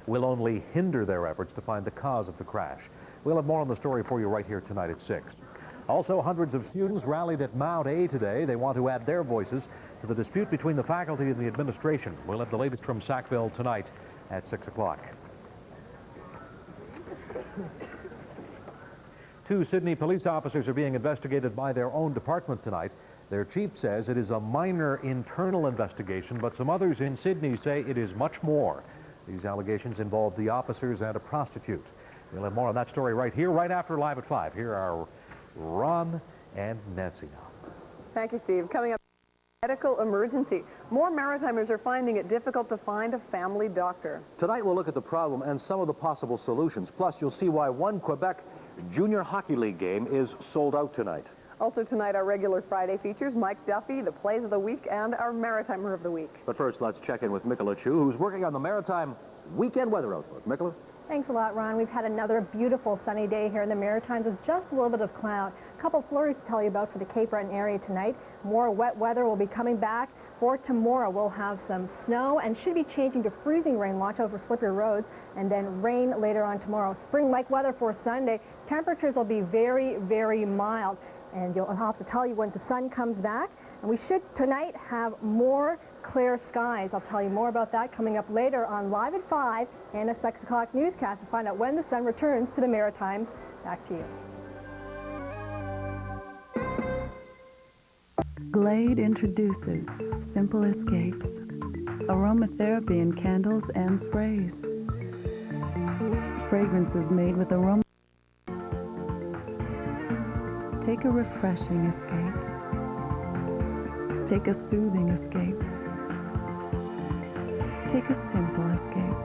will only hinder their efforts to find the cause of the crash. We'll have more on the story for you right here tonight at 6. Also, hundreds of students rallied at Mount A today. They want to add their voices to the dispute between the faculty and the administration. We'll have the latest from Sackville tonight at 6 o'clock. 2 Sydney police officers are being investigated by their own department tonight. Their chief says it is a minor internal investigation, but some others in Sydney say it is much more. These allegations involve the officers and a prostitute. We'll have more on that story right here, right after Live at 5. Here are Ron and Nancy now. Thank you, Steve. Coming up, medical emergency. More Maritimers are finding it difficult to find a family doctor. Tonight we'll look at the problem and some of the possible solutions. Plus, you'll see why one Quebec Junior Hockey League game is sold out tonight. Also tonight, our regular Friday features, Mike Duffy, the Plays of the Week, and our Maritimer of the Week. But first, let's check in with Mikala Chu, who's working on the Maritime Weekend Weather Outlook. Mikala? Thanks a lot, Ron. We've had another beautiful sunny day here in the Maritimes with just a little bit of cloud. A couple flurries to tell you about for the Cape Breton area tonight. More wet weather will be coming back. For tomorrow, we'll have some snow and should be changing to freezing rain. Watch out for slippery roads. And then rain later on tomorrow. Spring-like weather for Sunday. Temperatures will be very, very mild. And I'll have to tell you when the sun comes back. And we should tonight have more clear skies. I'll tell you more about that coming up later on Live at 5 and a 6 o'clock newscast to find out when the sun returns to the Maritimes. Back to you. Glade introduces Simple Escapes, aromatherapy in candles and sprays. Fragrances made with aroma. Take a refreshing escape. Take a soothing escape. Take a simple escape.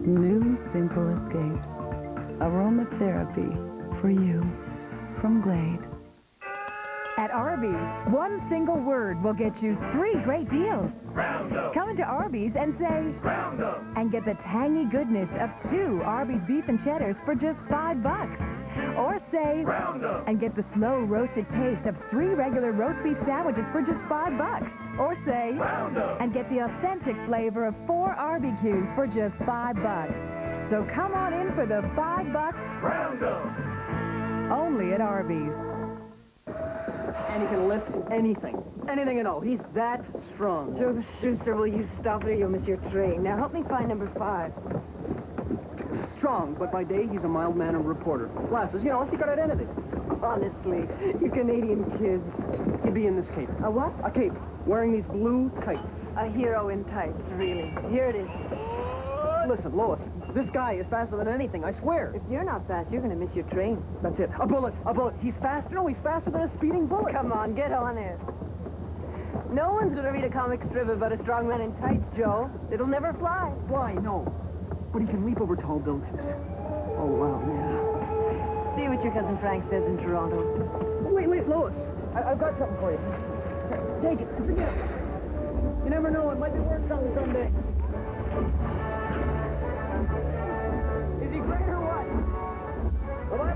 New Simple Escapes. Aromatherapy for you from Glade. At Arby's, one single word will get you 3 great deals. Roundup. Come into Arby's and say, Roundup. and get the tangy goodness of 2 Arby's beef and cheddars for just $5. Or say, Roundup. and get the slow roasted taste of 3 regular roast beef sandwiches for just $5. Or say, Roundup. and get the authentic flavor of 4 RBQs for just $5. So come on in for the $5 Roundup. only at Arby's. And he can lift anything. Anything at all. He's that strong. Joe Schuster, will you stop or you'll miss your train? Now help me find number 5. Strong, but by day he's a mild-mannered reporter. Glasses, you know, secret identity. Honestly, you Canadian kids. He'd be in this cape. A what? A cape. Wearing these blue tights. A hero in tights, really. Here it is. Listen, Lois, this guy is faster than anything, I swear. If you're not fast, you're going to miss your train. That's it. A bullet. A bullet. He's faster. No, he's faster than a speeding bullet. Come on, get on it. No one's going to read a comic strip about a strong man in tights, Joe. It'll never fly. Why? No. But he can leap over tall buildings. Oh, wow, yeah. See what your cousin Frank says in Toronto. Wait, Lois. I've got something for you. Here, take it. It's a gift. You never know. It might be worth something someday. Is he great or what? Bye-bye,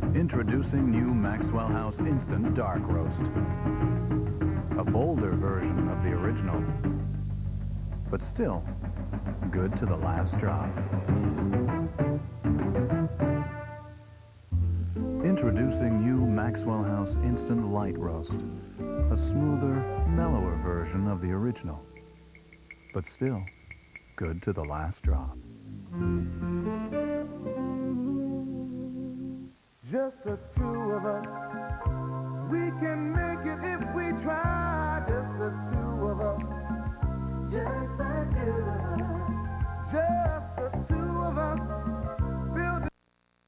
boss. Introducing new Maxwell House Instant Dark Roast. A bolder version of the original, but still good to the last drop. Introducing new Maxwell House Instant Light Roast. A smoother, mellower version of the original, but still good to the last drop. Just the 2 of us, we can make it if we try. Just the 2 of us. Just the 2 of us. Just the 2 of us. Building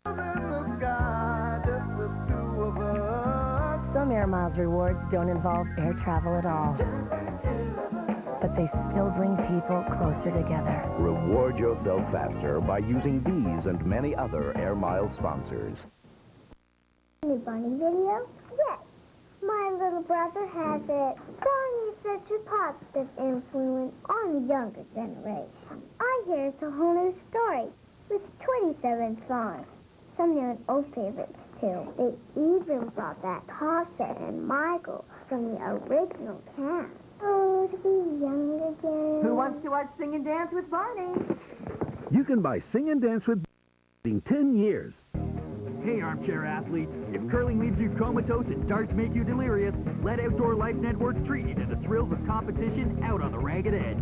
in the sky. Just the 2 of us. Some Air Miles rewards don't involve air travel at all, but they still bring people closer together. Reward yourself faster by using these and many other Air Miles sponsors. Any bunny video? Yes. My little brother has it. Bunny is such a positive influence on the younger generation. I hear it's a whole new story with 27 songs. Some new and old favorites, too. They even brought back Tasha and Michael from the original cast. Oh, to be younger wants to watch Sing and Dance with Barney. You can buy Sing and Dance with in 10 years. Hey, armchair athletes. If curling leaves you comatose and darts make you delirious, let Outdoor Life Network treat you to the thrills of competition out on the ragged edge.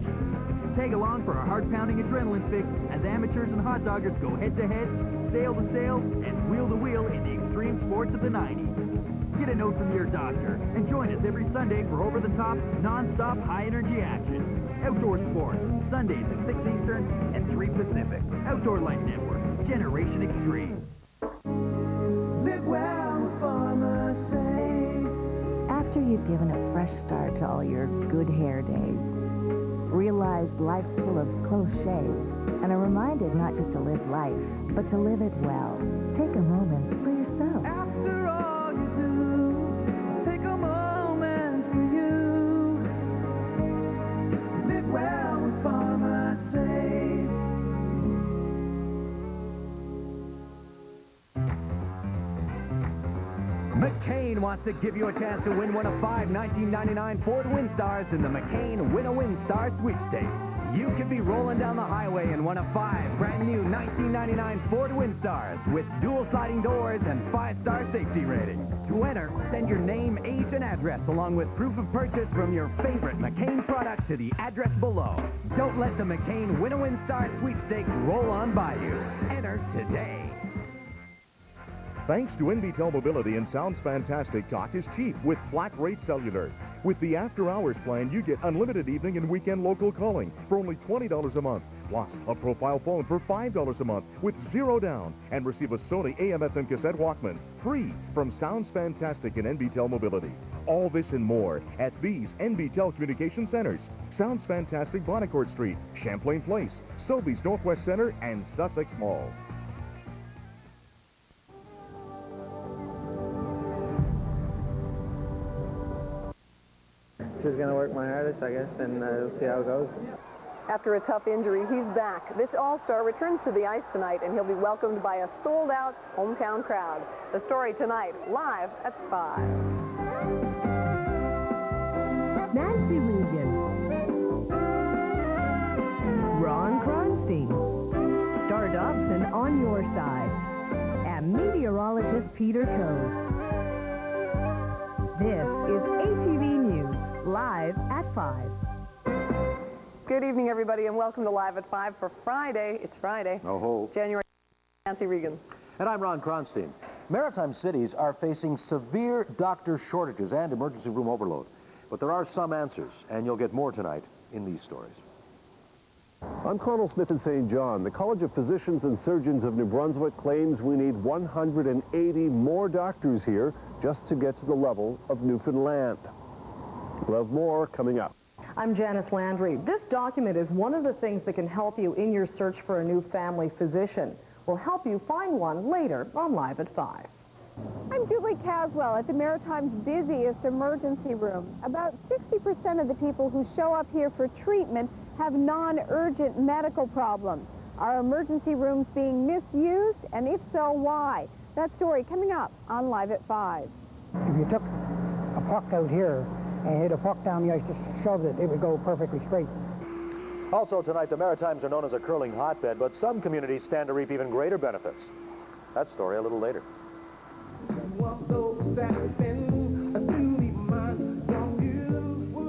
Tag along for a heart-pounding adrenaline fix as amateurs and hot doggers go head-to-head, sail to sail, and wheel to wheel in the extreme sports of the 90s. Get a note from your doctor and join us every Sunday for over-the-top, non-stop high-energy action. Outdoor Sports, Sundays at 6 Eastern and 3 Pacific. Outdoor Life Network, Generation Extreme. Live well for my sake. After you've given a fresh start to all your good hair days, realized life's full of close shaves, and are reminded not just to live life, but to live it well, take a moment for yourself. After all you do, take a moment for you. Live well for my sake. McCain wants to give you a chance to win one of 5 1999 Ford Windstars in the McCain Win a Windstar sweepstakes. You could be rolling down the highway in one of 5 brand new 1999 Ford Windstars with dual sliding doors and 5-star safety rating. To enter, send your name, age, and address along with proof of purchase from your favorite McCain product to the address below. Don't let the McCain Win a Windstar sweepstakes roll on by you. Enter today. Thanks to NBTEL Mobility and Sounds Fantastic, talk is cheap with flat rate cellular. With the after-hours plan, you get unlimited evening and weekend local calling for only $20 a month, plus a profile phone for $5 a month with 0 down, and receive a Sony AM/FM cassette Walkman free from Sounds Fantastic and NBTEL Mobility. All this and more at these NBTEL Communication Centers: Sounds Fantastic, Bonnecourt Street, Champlain Place, Sobeys Northwest Center, and Sussex Mall. Just going to work my hardest, I guess, and we'll see how it goes. After a tough injury, he's back. This all-star returns to the ice tonight, and he'll be welcomed by a sold-out hometown crowd. The story tonight, live at 5. Nancy Regan. Ron Kronstein. Star Dobson on your side. And meteorologist Peter Cove. This is ATV News, live at 5. Good evening, everybody, and welcome to Live at 5 for Friday. It's Friday. Oh-ho. January. Nancy Regan. And I'm Ron Kronstein. Maritime cities are facing severe doctor shortages and emergency room overload. But there are some answers, and you'll get more tonight in these stories. I'm Colonel Smith in St. John. The College of Physicians and Surgeons of New Brunswick claims we need 180 more doctors here just to get to the level of Newfoundland. We'll have more coming up. I'm Janice Landry. This document is one of the things that can help you in your search for a new family physician. We'll help you find one later on Live at 5. I'm Julie Caswell at the Maritime's busiest emergency room. About 60% of the people who show up here for treatment have non-urgent medical problems. Are emergency rooms being misused? And if so, why? That story coming up on Live at 5. If you took a puck out here and hit a puck down the ice, just shoved it, it would go perfectly straight. Also tonight, the Maritimes are known as a curling hotbed, but some communities stand to reap even greater benefits. That story a little later.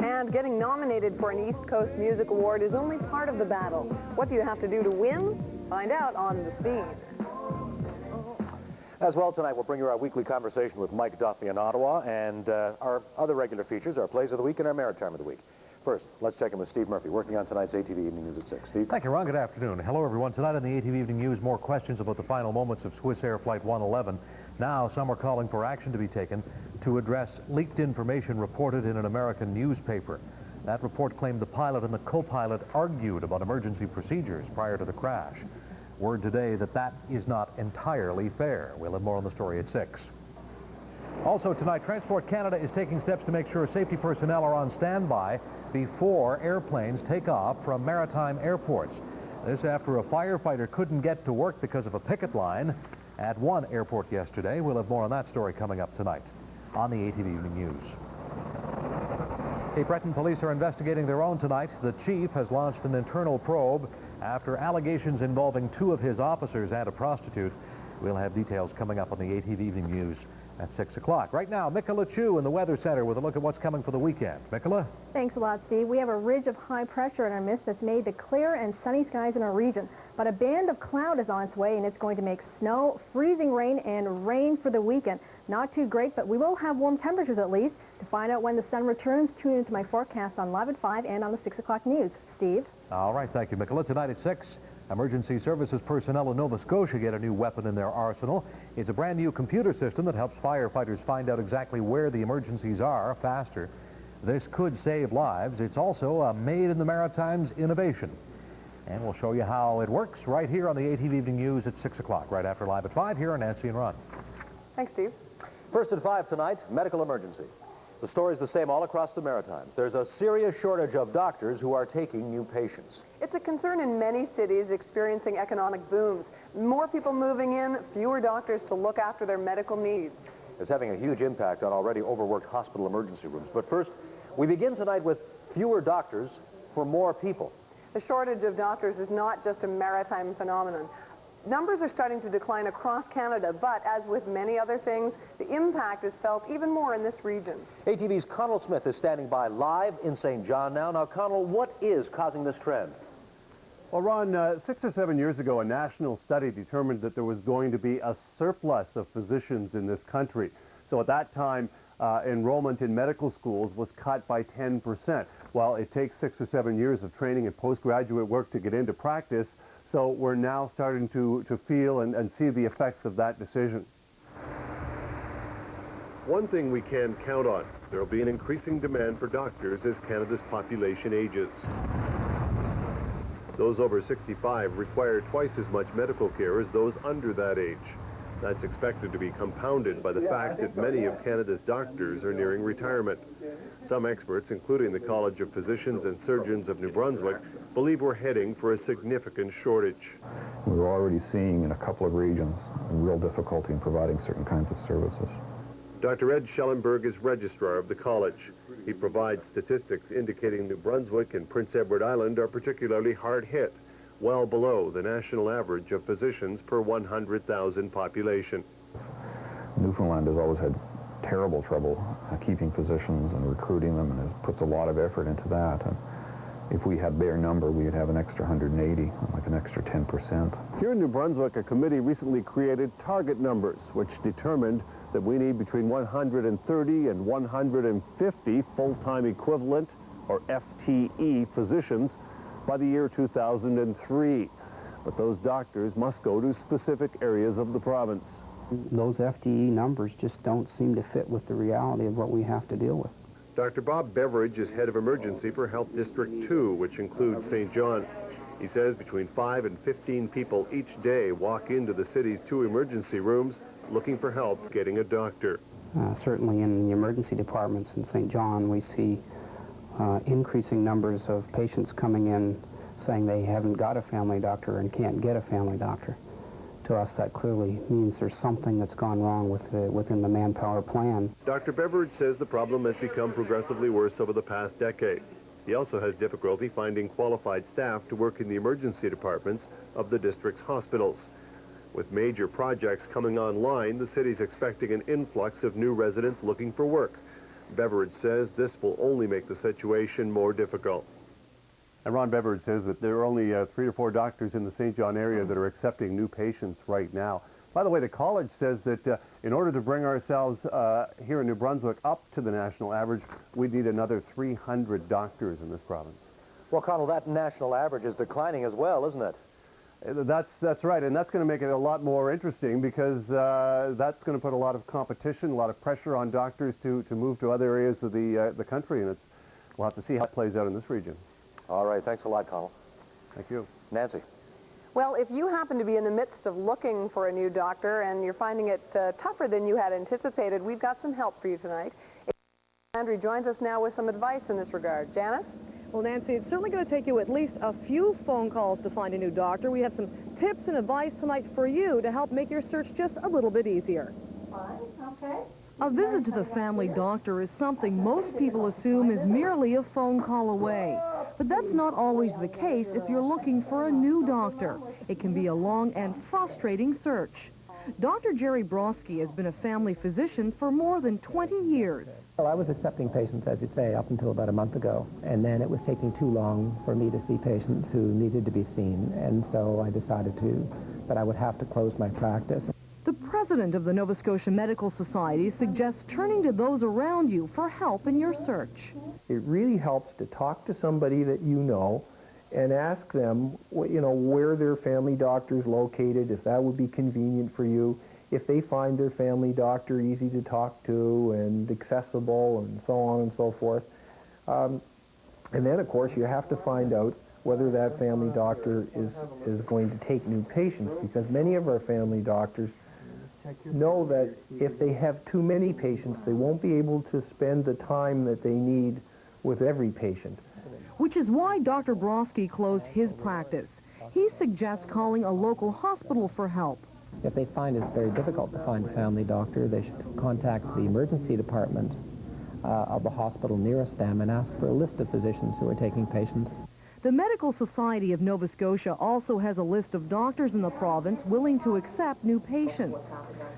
And getting nominated for an East Coast Music Award is only part of the battle. What do you have to do to win? Find out on The Scene. As well tonight, we'll bring you our weekly conversation with Mike Duffy in Ottawa, and our other regular features, our Plays of the Week and our Maritime of the Week. First, let's check in with Steve Murphy, working on tonight's ATV Evening News at 6. Steve? Thank you, Ron. Good afternoon. Hello, everyone. Tonight on the ATV Evening News, more questions about the final moments of Swiss Air Flight 111. Now, some are calling for action to be taken to address leaked information reported in an American newspaper. That report claimed the pilot and the co-pilot argued about emergency procedures prior to the crash. Word today that that is not entirely fair. We'll have more on the story at 6. Also tonight, Transport Canada is taking steps to make sure safety personnel are on standby before airplanes take off from maritime airports. This after a firefighter couldn't get to work because of a picket line at one airport yesterday. We'll have more on that story coming up tonight on the ATV Evening News. Cape Breton police are investigating their own tonight. The chief has launched an internal probe after allegations involving 2 of his officers and a prostitute. We'll have details coming up on the ATV Evening News at 6 o'clock. Right now, Mikola Chu in the Weather Center with a look at what's coming for the weekend. Mikola? Thanks a lot, Steve. We have a ridge of high pressure in our midst that's made the clear and sunny skies in our region. But a band of cloud is on its way, and it's going to make snow, freezing rain, and rain for the weekend. Not too great, but we will have warm temperatures at least. To find out when the sun returns, tune into my forecast on Live at 5 and on the 6 o'clock news. Steve? All right, thank you, Mikola. Tonight at 6, emergency services personnel in Nova Scotia get a new weapon in their arsenal. It's a brand new computer system that helps firefighters find out exactly where the emergencies are faster. This could save lives. It's also a Made in the Maritimes innovation. And we'll show you how it works right here on the ATV Evening News at 6 o'clock, right after Live at 5 here on Nancy and Ron. Thanks, Steve. First at 5 tonight, medical emergency. The story's the same all across the Maritimes. There's a serious shortage of doctors who are taking new patients. It's a concern in many cities experiencing economic booms. More people moving in, fewer doctors to look after their medical needs. It's having a huge impact on already overworked hospital emergency rooms. But first, we begin tonight with fewer doctors for more people. The shortage of doctors is not just a maritime phenomenon. Numbers are starting to decline across Canada, but as with many other things, the impact is felt even more in this region. ATV's Connell Smith is standing by live in St. John now. Now, Connell, what is causing this trend? Well, Ron, 6 or 7 years ago, a national study determined that there was going to be a surplus of physicians in this country. So at that time, enrollment in medical schools was cut by 10%. Well, it takes 6 or 7 years of training and postgraduate work to get into practice. So we're now starting to feel and see the effects of that decision. One thing we can count on, there will be an increasing demand for doctors as Canada's population ages. Those over 65 require twice as much medical care as those under that age. That's expected to be compounded by the fact that many of Canada's doctors are nearing retirement. Some experts, including the College of Physicians and Surgeons of New Brunswick, believe we're heading for a significant shortage. We're already seeing in a couple of regions real difficulty in providing certain kinds of services. Dr. Ed Schellenberg is registrar of the college. He provides statistics indicating New Brunswick and Prince Edward Island are particularly hard hit, well below the national average of physicians per 100,000 population. Newfoundland has always had terrible trouble keeping physicians and recruiting them, and it puts a lot of effort into that. And if we had their number, we'd have an extra 180, like an extra 10%. Here in New Brunswick, a committee recently created target numbers, which determined that we need between 130 and 150 full-time equivalent, or FTE, physicians by the year 2003. But those doctors must go to specific areas of the province. Those FTE numbers just don't seem to fit with the reality of what we have to deal with. Dr. Bob Beveridge is head of emergency for Health District 2, which includes St. John. He says between 5 and 15 people each day walk into the city's 2 emergency rooms looking for help getting a doctor. Certainly in the emergency departments in St. John, we see increasing numbers of patients coming in saying they haven't got a family doctor and can't get a family doctor. To us, that clearly means there's something that's gone wrong within the manpower plan. Dr. Beveridge says the problem has become progressively worse over the past decade. He also has difficulty finding qualified staff to work in the emergency departments of the district's hospitals. With major projects coming online, the city's expecting an influx of new residents looking for work. Beveridge says this will only make the situation more difficult. And Ron Beveridge says that there are only 3 or 4 doctors in the St. John area that are accepting new patients right now. By the way, the college says that in order to bring ourselves here in New Brunswick up to the national average, we need another 300 doctors in this province. Well, Connell, that national average is declining as well, isn't it? That's right, and that's going to make it a lot more interesting because that's going to put a lot of competition, a lot of pressure on doctors to move to other areas of the country, and we'll have to see how it plays out in this region. All right, thanks a lot, Connell. Thank you. Nancy. Well, if you happen to be in the midst of looking for a new doctor and you're finding it tougher than you had anticipated, we've got some help for you tonight. Andrew joins us now with some advice in this regard. Janice? Well, Nancy, it's certainly going to take you at least a few phone calls to find a new doctor. We have some tips and advice tonight for you to help make your search just a little bit easier. Fine, okay. A visit to the family doctor is something most people assume is merely a phone call away. But that's not always the case if you're looking for a new doctor. It can be a long and frustrating search. Dr. Jerry Broski has been a family physician for more than 20 years. Well, I was accepting patients, as you say, up until about a month ago, and then it was taking too long for me to see patients who needed to be seen, and so I decided that I would have to close my practice. The president of the Nova Scotia Medical Society suggests turning to those around you for help in your search. It really helps to talk to somebody that you know and ask them, where their family doctor is located, if that would be convenient for you, if they find their family doctor easy to talk to and accessible and so on and so forth. And then, of course, you have to find out whether that family doctor is going to take new patients, because many of our family doctors know that if they have too many patients, they won't be able to spend the time that they need with every patient. Which is why Dr. Broski closed his practice. He suggests calling a local hospital for help. If they find it's very difficult to find a family doctor, they should contact the emergency department of the hospital nearest them and ask for a list of physicians who are taking patients. The Medical Society of Nova Scotia also has a list of doctors in the province willing to accept new patients.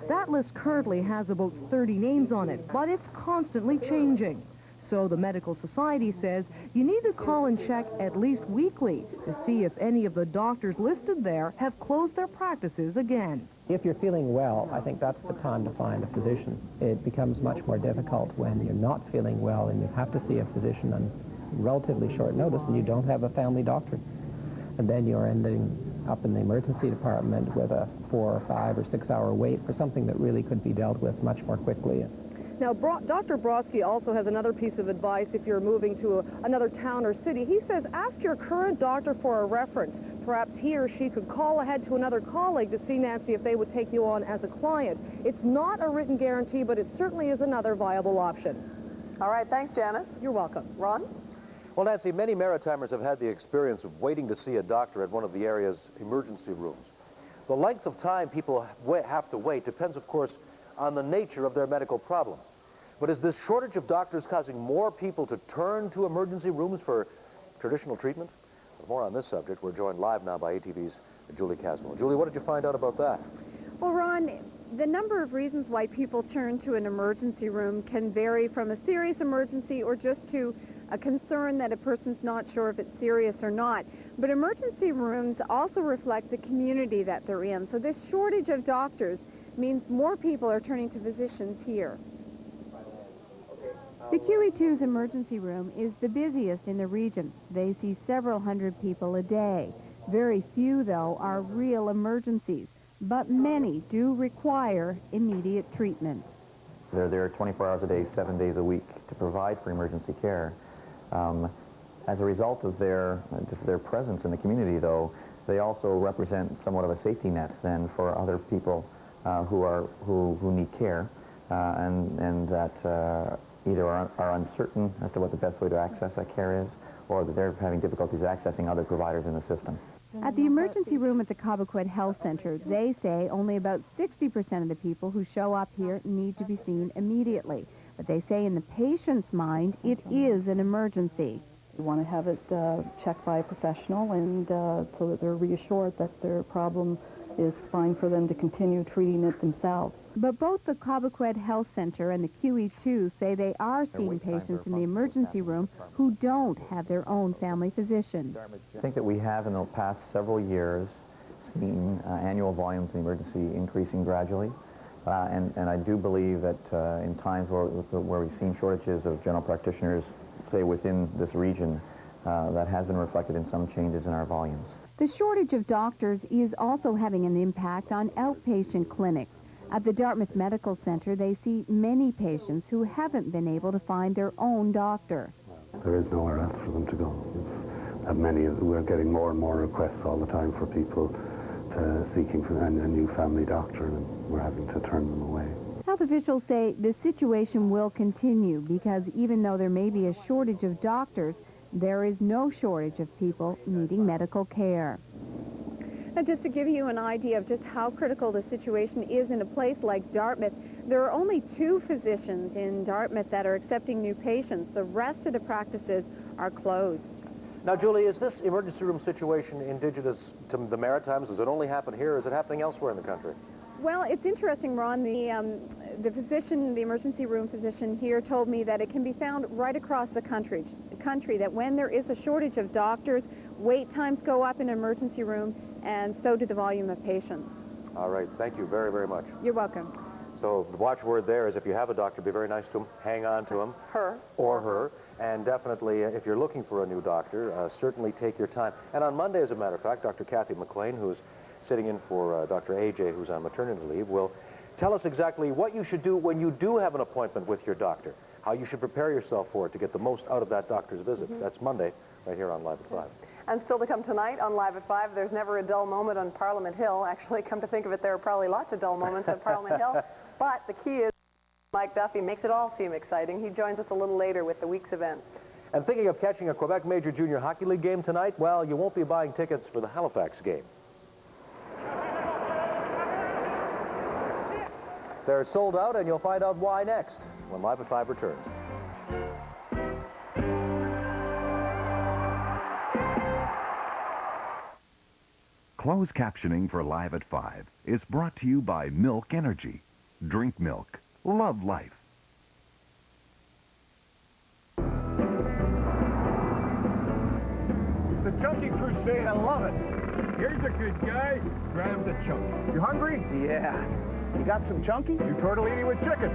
That list currently has about 30 names on it, but it's constantly changing. So the Medical Society says you need to call and check at least weekly to see if any of the doctors listed there have closed their practices again. If you're feeling well, I think that's the time to find a physician. It becomes much more difficult when you're not feeling well and you have to see a physician on relatively short notice and you don't have a family doctor. And then you're ending up in the emergency department with a 4 or 5 or 6 hour wait for something that really could be dealt with much more quickly. Now, Dr. Broski also has another piece of advice if you're moving to another town or city. He says ask your current doctor for a reference. Perhaps he or she could call ahead to another colleague to see, Nancy, if they would take you on as a client. It's not a written guarantee, but it certainly is another viable option. All right, thanks, Janice. You're welcome. Ron? Well, Nancy, many Maritimers have had the experience of waiting to see a doctor at one of the area's emergency rooms. The length of time people have to wait depends, of course, on the nature of their medical problem. But is this shortage of doctors causing more people to turn to emergency rooms for traditional treatment? For more on this subject, we're joined live now by ATV's Julie Caswell. Julie, what did you find out about that? Well, Ron, the number of reasons why people turn to an emergency room can vary from a serious emergency or just to a concern that a person's not sure if it's serious or not. But emergency rooms also reflect the community that they're in. So this shortage of doctors means more people are turning to physicians here. The QE2's emergency room is the busiest in the region. They see several hundred people a day. Very few, though, are real emergencies, but many do require immediate treatment. They're there 24 hours a day, 7 days a week to provide for emergency care. As a result of their presence in the community, though, they also represent somewhat of a safety net then for other people who need care and that either are uncertain as to what the best way to access that care is, or that they're having difficulties accessing other providers in the system. At the emergency room at the Cobequid Health Center, they say only about 60% of the people who show up here need to be seen immediately. But they say in the patient's mind, it is an emergency. We want to have it checked by a professional and so that they're reassured that their problem is fine for them to continue treating it themselves. But both the Cobequid Health Center and the QE2 say they are seeing patients in the emergency room who don't have their own family physician. I think that we have in the past several years seen annual volumes in the emergency increasing gradually. And I do believe that in times where we've seen shortages of general practitioners, say within this region, that has been reflected in some changes in our volumes. The shortage of doctors is also having an impact on outpatient clinics. At the Dartmouth Medical Center, they see many patients who haven't been able to find their own doctor. There is nowhere else for them to go. It's that many, we're getting more and more requests all the time for people seeking for a new family doctor, and we're having to turn them away. Health officials say the situation will continue because even though there may be a shortage of doctors, there is no shortage of people needing medical care. And just to give you an idea of just how critical the situation is in a place like Dartmouth, There are only 2 physicians in Dartmouth that are accepting new patients. The rest of the practices are closed. Now, Julie, is this emergency room situation indigenous to the Maritimes? Does it only happen here, or is it happening elsewhere in the country? Well, it's interesting, Ron. The physician, the emergency room physician here told me that it can be found right across the country, that when there is a shortage of doctors, wait times go up in an emergency room, and so do the volume of patients. All right. Thank you very, very much. You're welcome. So the watchword there is if you have a doctor, be very nice to him, hang on to him. Her. Or her. And definitely, if you're looking for a new doctor, certainly take your time. And on Monday, as a matter of fact, Dr. Kathy McLean, who's sitting in for Dr. AJ, who's on maternity leave, will tell us exactly what you should do when you do have an appointment with your doctor, how you should prepare yourself for it to get the most out of that doctor's visit. That's Monday, right here on Live at 5. And still to come tonight on Live at 5, there's never a dull moment on Parliament Hill. Actually, come to think of it, there are probably lots of dull moments on Parliament Hill. But the key is Mike Duffy makes it all seem exciting. He joins us a little later with the week's events. And thinking of catching a Quebec Major Junior Hockey League game tonight, well, you won't be buying tickets for the Halifax game. They're sold out, and you'll find out why next when Live at 5 returns. Closed captioning for Live at 5 is brought to you by Milk Energy. Drink milk. Love life. The Chunky Crusade, I love it. Here's a good guy. Grab the chunky. You hungry? Yeah. You got some chunky? You tortellini with chicken.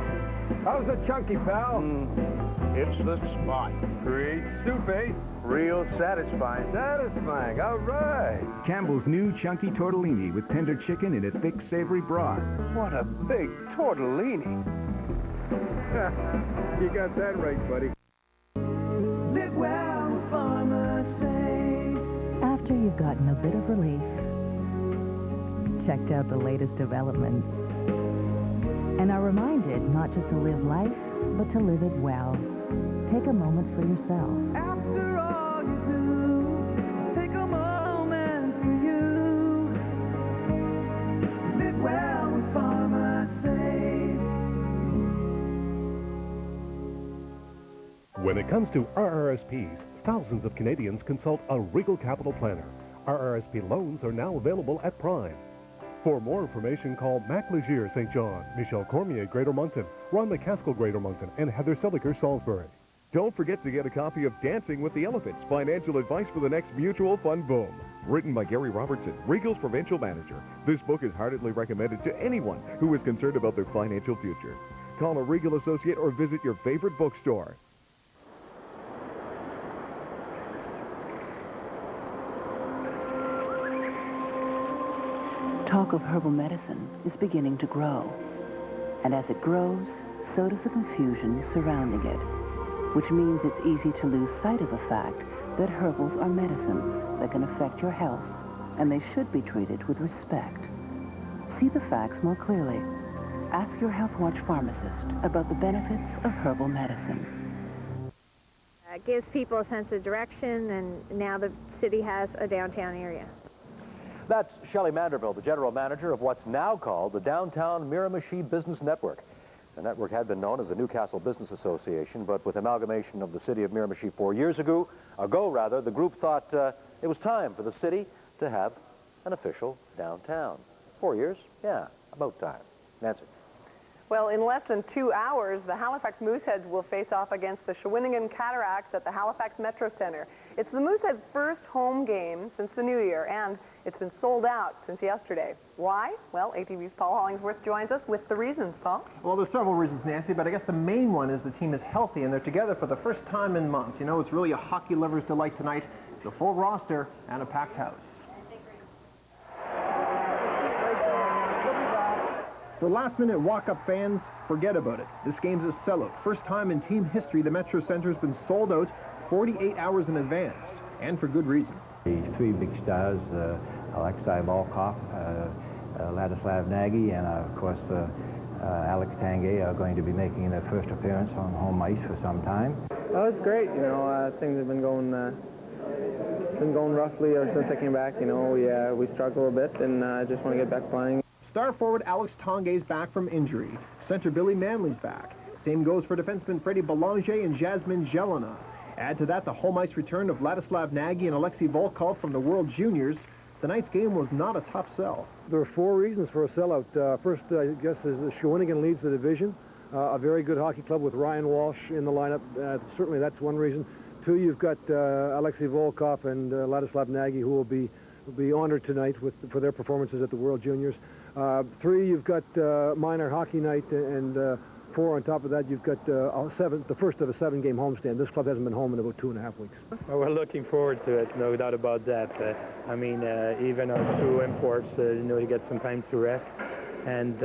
How's the chunky, pal? It's the spot. Great soup, eh? Real satisfying. Satisfying, all right. Campbell's new chunky tortellini with tender chicken in a thick, savory broth. What a big tortellini. You got that right, buddy. Live well, farmers say. After you've gotten a bit of relief, checked out the latest developments, and are reminded not just to live life, but to live it well. Take a moment for yourself. After all you do, take a moment for you. Live well with Farmers Save. When it comes to RRSPs, thousands of Canadians consult a Regal Capital Planner. RRSP loans are now available at Prime. For more information, call Mac Legier, St. John, Michelle Cormier, Greater Moncton, Ron McCaskill, Greater Moncton, and Heather Seliger, Salisbury. Don't forget to get a copy of Dancing with the Elephants, Financial Advice for the Next Mutual Fund Boom. Written by Gary Robertson, Regal's provincial manager. This book is heartily recommended to anyone who is concerned about their financial future. Call a Regal associate or visit your favorite bookstore. Talk of herbal medicine is beginning to grow. And as it grows, so does the confusion surrounding it, which means it's easy to lose sight of the fact that herbals are medicines that can affect your health, and they should be treated with respect. See the facts more clearly. Ask your Health Watch pharmacist about the benefits of herbal medicine. It gives people a sense of direction, and now the city has a downtown area. That's Shelley Manderville, the general manager of what's now called the Downtown Miramichi Business Network. The network had been known as the Newcastle Business Association, but with amalgamation of the city of Miramichi 4 years ago, the group thought it was time for the city to have an official downtown. 4 years? Yeah, about time. Nancy. Well, in less than 2 hours, the Halifax Mooseheads will face off against the Shawinigan Cataracts at the Halifax Metro Center. It's the Mooseheads' first home game since the new year, and it's been sold out since yesterday. Why? Well, ATV's Paul Hollingsworth joins us with the reasons, Paul. Well, there's several reasons, Nancy, but I guess the main one is the team is healthy, and they're together for the first time in months. You know, it's really a hockey lover's delight tonight. It's a full roster and a packed house. For last-minute walk-up fans, forget about it. This game's a sellout. First time in team history the Metro Center's been sold out 48 hours in advance, and for good reason. The three big stars, Alexei Volkov, Ladislav Nagy, and of course Alex Tanguay are going to be making their first appearance on home ice for some time. Oh, it's great. You know, things have been going roughly ever since I came back. You know, we struggle a bit, and I just want to get back playing. Star forward Alex Tanguay's back from injury. Center Billy Manley's back. Same goes for defenseman Freddie Belanger and Jasmine Jelena. Add to that the home ice return of Vladislav Nagy and Alexei Volkov from the World Juniors. Tonight's game was not a tough sell. There are 4 reasons for a sellout. First, I guess, is Shawinigan leads the division. A very good hockey club with Ryan Walsh in the lineup. Certainly that's one reason. 2, you've got Alexei Volkov and Vladislav Nagy, who will be honored tonight for their performances at the World Juniors. 3, you've got minor hockey night, and 4 on top of that, you've got the first of a 7-game homestand. This club hasn't been home in about 2.5 weeks. Well, we're looking forward to it, no doubt about that. I mean, even our 2 imports, to get some time to rest, and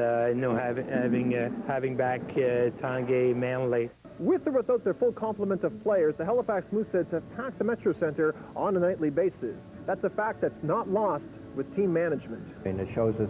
having back Tanguay, Manley. With or without their full complement of players, the Halifax Mooseheads have packed the Metro Center on a nightly basis. That's a fact that's not lost with team management. And it shows us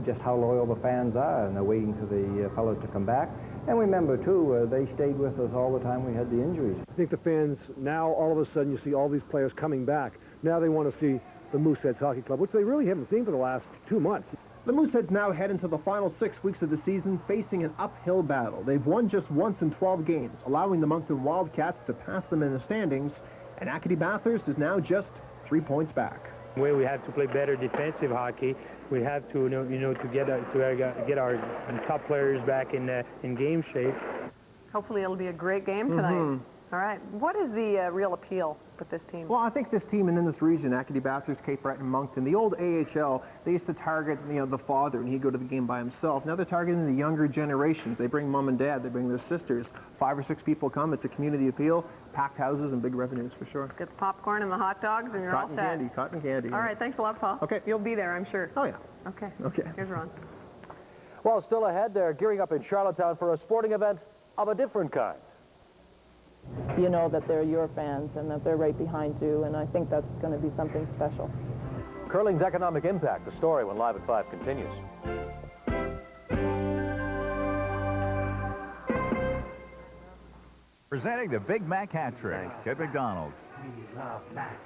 just how loyal the fans are, and they're waiting for the fellows to come back. And remember, too, they stayed with us all the time we had the injuries. I think the fans, now all of a sudden you see all these players coming back. Now they want to see the Mooseheads Hockey Club, which they really haven't seen for the last 2 months. The Mooseheads now head into the final 6 weeks of the season facing an uphill battle. They've won just once in 12 games, allowing the Moncton Wildcats to pass them in the standings, and Acadie Bathurst is now just 3 points back. Where we have to play better defensive hockey, we have to to get our top players back in game shape. Hopefully it'll be a great game tonight. All right. What is the real appeal with this team? Well, I think this team and in this region, Acadie Bathurst, Cape Breton, Moncton, the old AHL, they used to target the father, and he'd go to the game by himself. Now they're targeting the younger generations. They bring mom and dad, they bring their sisters. 5 or 6 people come. It's a community appeal, packed houses and big revenues for sure. Get the popcorn and the hot dogs, and you're all set. Cotton candy. All right. Thanks a lot, Paul. Okay. You'll be there, I'm sure. Oh yeah. Okay. Okay. Here's Ron. Well, still ahead, they're gearing up in Charlottetown for a sporting event of a different kind. You know that they're your fans and that they're right behind you, and I think that's going to be something special. Curling's economic impact, the story when Live at 5 continues. Presenting the Big Mac hat trick at McDonald's. We love Max.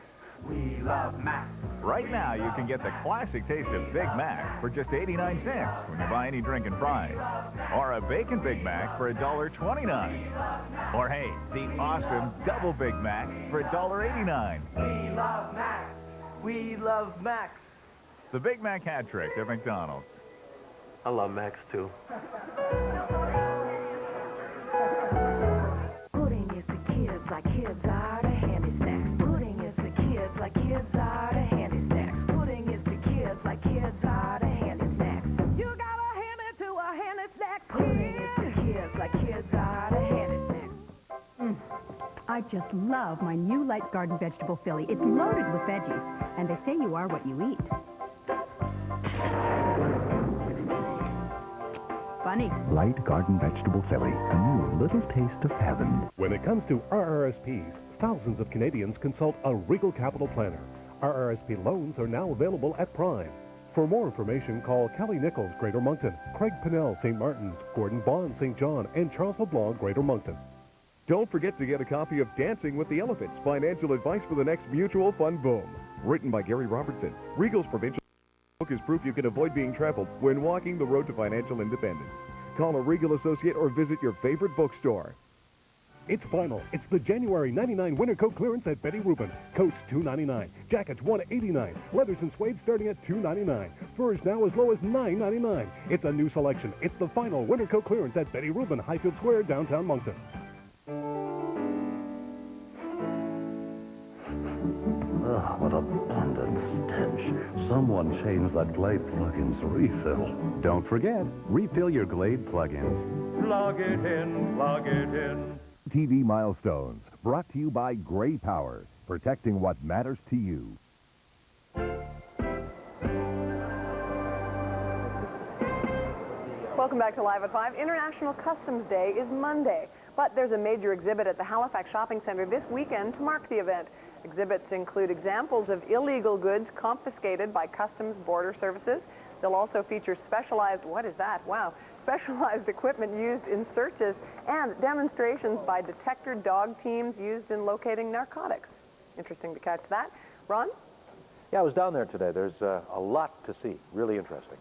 We love Max. Right now, you can get the classic taste of Big Mac for just 89 cents when you buy any drink and fries. Or a Bacon Big Mac for $1.29. Or hey, the awesome Double Big Mac for $1.89. We love Max. We love Max. The Big Mac hat trick at McDonald's. I love Max too. Pudding is to kids like kids are to handy snacks. Pudding is to kids like kids are to handy snacks. Pudding is to kids like kids are to handy snacks. You gotta hand it to a handy snack. Pudding is to kids like kids are to handy snacks. I just love my new Light Garden Vegetable Philly. It's loaded with veggies, and they say you are what you eat. Funny. Light Garden Vegetable Philly, a new little taste of heaven. When it comes to RRSPs, thousands of Canadians consult a Regal Capital Planner. RRSP loans are now available at Prime. For more information, call Kelly Nichols, Greater Moncton, Craig Pinnell, St. Martin's, Gordon Bond, St. John, and Charles LeBlanc, Greater Moncton. Don't forget to get a copy of Dancing with the Elephants, Financial Advice for the Next Mutual Fund Boom. Written by Gary Robertson. Regal's provincial book is proof you can avoid being trampled when walking the road to financial independence. Call a Regal associate or visit your favorite bookstore. It's final. It's the January '99 winter coat clearance at Betty Rubin. Coats $2.99, jackets $1.89, leathers and suede starting at $2.99. Furs now as low as $9.99. It's a new selection. It's the final winter coat clearance at Betty Rubin, Highfield Square, downtown Moncton. Ugh, what a abundant stench. Someone changed that Glade plug-in's refill. Don't forget, refill your Glade plug-ins. Plug it in, plug it in. TV Milestones, brought to you by Gray Power, protecting what matters to you. Welcome back to Live at 5. International Customs Day is Monday, but there's a major exhibit at the Halifax Shopping Centre this weekend to mark the event. Exhibits include examples of illegal goods confiscated by Customs Border Services. They'll also feature specialized, what is that? Wow, specialized equipment used in searches and demonstrations by detector dog teams used in locating narcotics. Interesting to catch that. Ron? Yeah, I was down there today. There's a lot to see. Really interesting.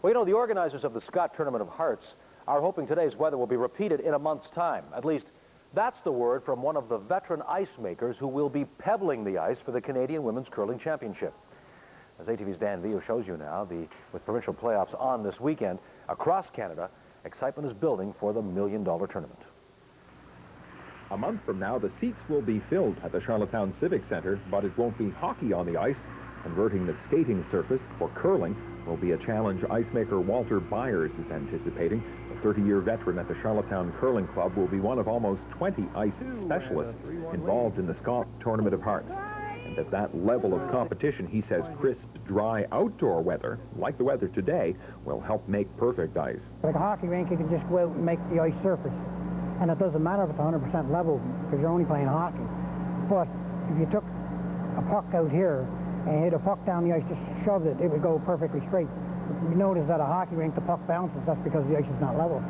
Well, you know, the organizers of the Scott Tournament of Hearts are hoping today's weather will be repeated in a month's time. At least that's the word from one of the veteran ice makers who will be pebbling the ice for the Canadian Women's Curling Championship. As ATV's Dan Vio shows you now, with provincial playoffs on this weekend, across Canada, excitement is building for the $1 million tournament. A month from now, the seats will be filled at the Charlottetown Civic Centre, but it won't be hockey on the ice. Converting the skating surface for curling will be a challenge ice maker Walter Byers is anticipating. The 30-year veteran at the Charlottetown Curling Club will be one of almost 20 ice specialists involved in the Scott Tournament of Hearts. And at that level of competition, he says crisp, dry outdoor weather, like the weather today, will help make perfect ice. Like a hockey rink, you can just go out and make the ice surface. And it doesn't matter if it's 100% level, because you're only playing hockey. But if you took a puck out here and hit a puck down the ice, just shoved it, it would go perfectly straight. You notice that a hockey rink, the puck bounces. That's because the ice is not level.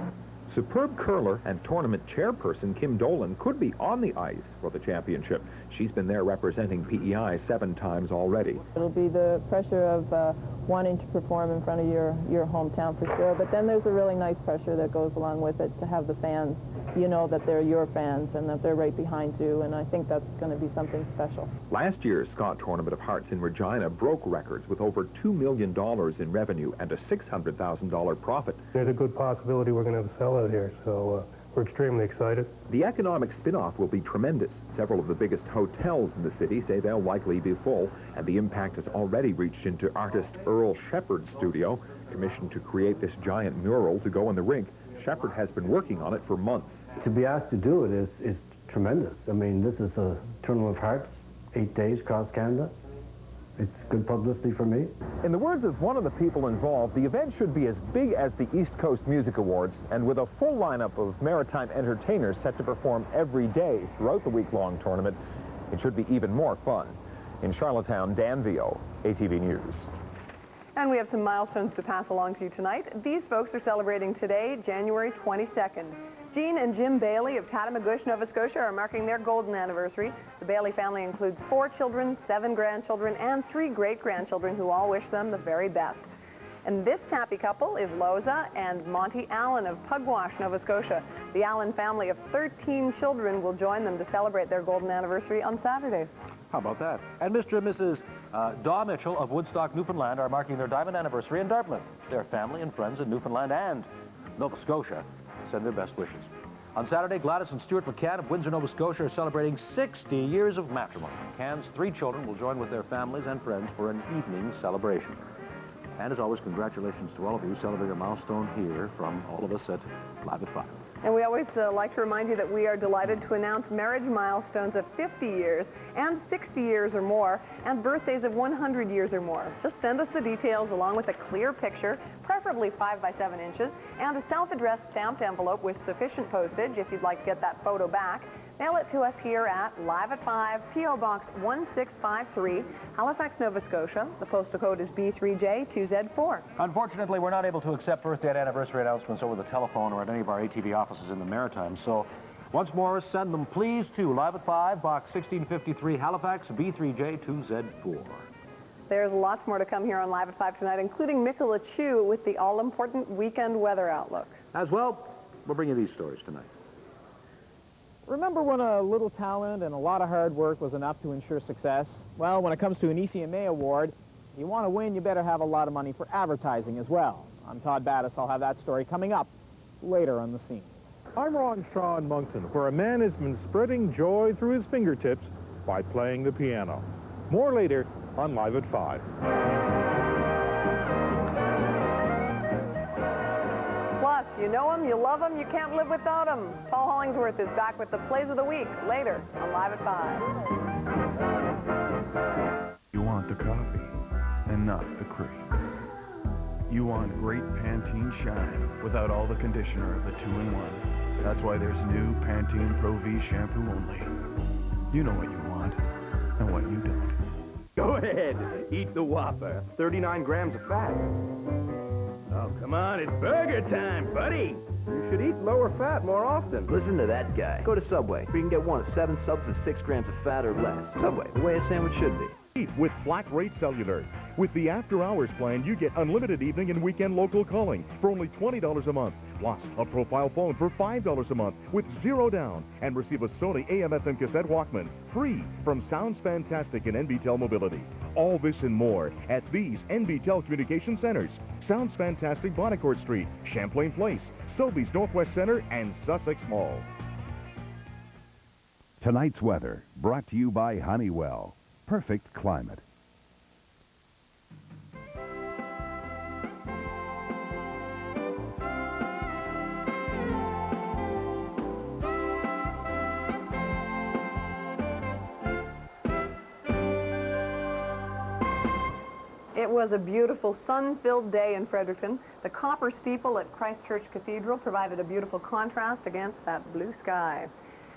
Superb curler and tournament chairperson Kim Dolan could be on the ice for the championship. She's been there representing PEI 7 times already. It'll be the pressure of wanting to perform in front of your hometown for sure, but then there's a really nice pressure that goes along with it to have the fans, you know that they're your fans and that they're right behind you, and I think that's going to be something special. Last year's Scott Tournament of Hearts in Regina broke records with over $2 million in revenue and a $600,000 profit. There's a good possibility we're going to have a sellout here, so we're extremely excited. The economic spin-off will be tremendous. Several of the biggest hotels in the city say they'll likely be full, and the impact has already reached into artist Earl Shepard's studio, commissioned to create this giant mural to go in the rink. Shepard has been working on it for months. To be asked to do it is tremendous. I mean, this is a Tournament of Hearts, 8 days across Canada. It's good publicity for me. In the words of one of the people involved, the event should be as big as the East Coast Music Awards, and with a full lineup of maritime entertainers set to perform every day throughout the week-long tournament, it should be even more fun. In Charlottetown, Dan Vio, ATV News. And we have some milestones to pass along to you tonight. These folks are celebrating today, January 22nd. Jean and Jim Bailey of Tatamagouche, Nova Scotia are marking their golden anniversary. The Bailey family includes 4 children, 7 grandchildren, and 3 great-grandchildren who all wish them the very best. And this happy couple is Loza and Monty Allen of Pugwash, Nova Scotia. The Allen family of 13 children will join them to celebrate their golden anniversary on Saturday. How about that? And Mr. and Mrs. Daw Mitchell of Woodstock, Newfoundland are marking their diamond anniversary in Dartmouth. Their family and friends in Newfoundland and Nova Scotia send their best wishes. On Saturday, Gladys and Stuart McCann of Windsor, Nova Scotia are celebrating 60 years of matrimony. McCann's 3 children will join with their families and friends for an evening celebration. And as always, congratulations to all of you celebrating a milestone here from all of us at Live at 5. And we always like to remind you that we are delighted to announce marriage milestones of 50 years and 60 years or more and birthdays of 100 years or more. Just send us the details along with a clear picture, preferably 5 by 7 inches, and a self-addressed stamped envelope with sufficient postage if you'd like to get that photo back. Mail it to us here at Live at 5, P.O. Box 1653, Halifax, Nova Scotia. The postal code is B3J2Z4. Unfortunately, we're not able to accept birthday and anniversary announcements over the telephone or at any of our ATV offices in the Maritimes. So, once more, send them please to Live at 5, Box 1653, Halifax, B3J2Z4. There's lots more to come here on Live at 5 tonight, including Mikola Chu with the all-important weekend weather outlook. As well, we'll bring you these stories tonight. Remember when a little talent and a lot of hard work was enough to ensure success? Well, when it comes to an ECMA award, you want to win, you better have a lot of money for advertising as well. I'm Todd Battis. I'll have that story coming up later on the scene. I'm Ron Shaw in Moncton, where a man has been spreading joy through his fingertips by playing the piano. More later on Live at 5. Plus, you know him, you love him, you can't live without him. Paul Hollingsworth is back with the plays of the week later on Live at 5. You want the coffee and not the cream. You want great Pantene shine without all the conditioner of the 2-in-1. That's why there's new Pantene Pro V shampoo only. You know what you want and what you don't. Go ahead, eat the Whopper. 39 grams of fat. Oh, come on, it's burger time, buddy. You should eat lower fat more often. Listen to that guy. Go to Subway. You can get one of 7 subs with 6 grams of fat or less. Subway, the way a sandwich should be. With flat rate cellular. With the after-hours plan, you get unlimited evening and weekend local calling for only $20 a month. Plus, a profile phone for $5 a month with 0 down, and receive a Sony AM/FM cassette Walkman free from Sounds Fantastic and NBTel Mobility. All this and more at these NBTel Communication Centers: Sounds Fantastic, Bonnecourt Street, Champlain Place, Sobeys Northwest Center, and Sussex Mall. Tonight's weather brought to you by Honeywell. Perfect climate. It was a beautiful sun-filled day in Fredericton. The copper steeple at Christ Church Cathedral provided a beautiful contrast against that blue sky.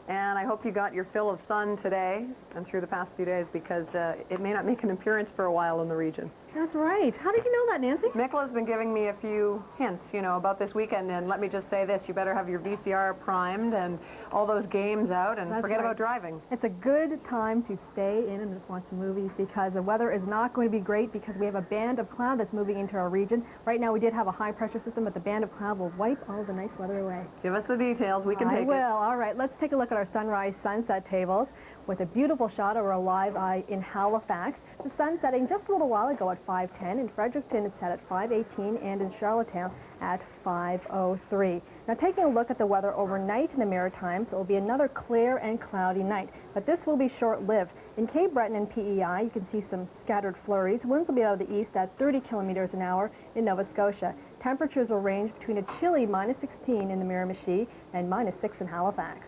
And I hope you got your fill of sun today and through the past few days, because it may not make an appearance for a while in the region. That's right. How did you know that, Nancy? Mickle has been giving me a few hints, you know, about this weekend. And let me just say this, you better have your VCR primed and all those games out, and forget about driving. It's a good time to stay in and just watch movies, because the weather is not going to be great, because we have a band of cloud that's moving into our region. Right now we did have a high pressure system, but the band of cloud will wipe all the nice weather away. Give us the details. We can take it. I will. All right. Let's take a look at our sunrise sunset tables with a beautiful shot of our live eye in Halifax. The sun setting just a little while ago at 5:10. In Fredericton, it's set at 5:18, and in Charlottetown at 5:03. Now, taking a look at the weather overnight in the Maritimes, it will be another clear and cloudy night, but this will be short-lived. In Cape Breton and PEI, you can see some scattered flurries. Winds will be out of the east at 30 kilometers an hour in Nova Scotia. Temperatures will range between a chilly -16 in the Miramichi and -6 in Halifax.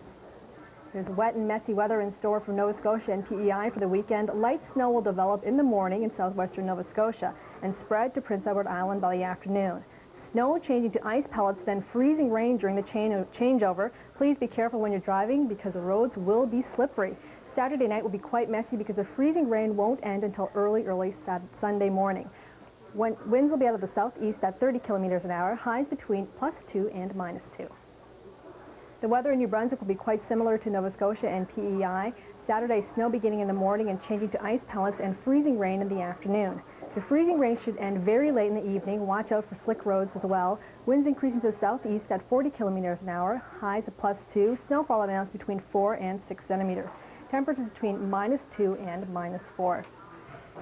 There's wet and messy weather in store for Nova Scotia and PEI for the weekend. Light snow will develop in the morning in southwestern Nova Scotia and spread to Prince Edward Island by the afternoon. Snow changing to ice pellets, then freezing rain during the changeover. Please be careful when you're driving, because the roads will be slippery. Saturday night will be quite messy because the freezing rain won't end until early Sunday morning. Winds will be out of the southeast at 30 kilometers an hour, highs between +2 and -2. The weather in New Brunswick will be quite similar to Nova Scotia and PEI. Saturday, snow beginning in the morning and changing to ice pellets and freezing rain in the afternoon. The freezing rain should end very late in the evening. Watch out for slick roads as well. Winds increasing to the southeast at 40 kilometers an hour, highs of +2. Snowfall announced between 4 and 6 centimeters. Temperatures between -2 and -4.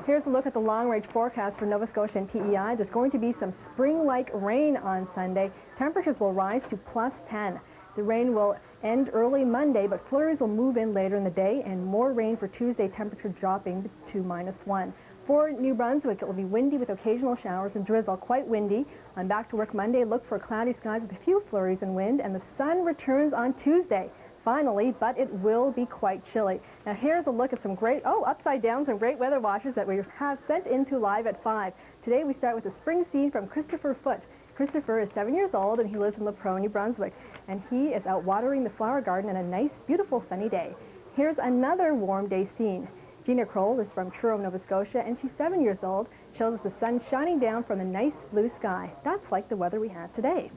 Here's a look at the long-range forecast for Nova Scotia and PEI. There's going to be some spring-like rain on Sunday. Temperatures will rise to +10. The rain will end early Monday, but flurries will move in later in the day, and more rain for Tuesday, temperature dropping to -1. For New Brunswick, it will be windy with occasional showers and drizzle, quite windy. On back to work Monday, look for cloudy skies with a few flurries and wind, and the sun returns on Tuesday, finally, but it will be quite chilly. Now here's a look at some great, upside down, some great weather watches that we have sent into live at 5. Today we start with a spring scene from Christopher Foote. Christopher is 7 years old, and he lives in LaPro, New Brunswick, and he is out watering the flower garden on a nice, beautiful sunny day. Here's another warm day scene. Gina Kroll is from Truro, Nova Scotia, and she's 7 years old. Shows us the sun shining down from the nice blue sky. That's like the weather we had today.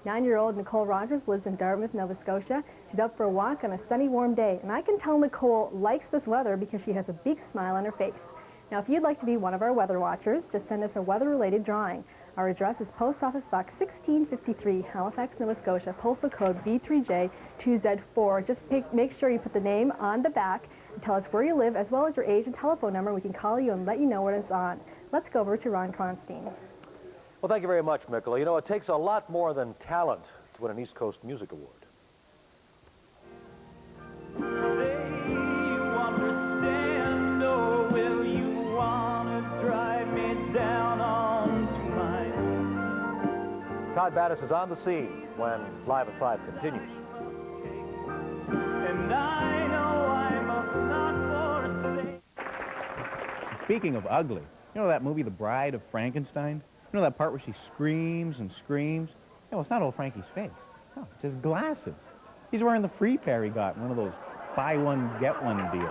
9-year-old Nicole Rogers lives in Dartmouth, Nova Scotia. She's out for a walk on a sunny, warm day, and I can tell Nicole likes this weather because she has a big smile on her face. Now, if you'd like to be one of our weather watchers, just send us a weather-related drawing. Our address is Post Office Box 1653, Halifax, Nova Scotia, postal code B3J2Z4. Just make sure you put the name on the back and tell us where you live, as well as your age and telephone number. We can call you and let you know when it's on. Let's go over to Ron Kronstein. Well, thank you very much, Mickle. You know, it takes a lot more than talent to win an East Coast Music Award. Todd Battis is on the scene when Live at 5 continues. And I know I must not forsake. Speaking of ugly, you know that movie, The Bride of Frankenstein? You know that part where she screams and screams? Yeah, well, it's not old Frankie's face. No, it's his glasses. He's wearing the free pair he got in one of those buy one, get one deals.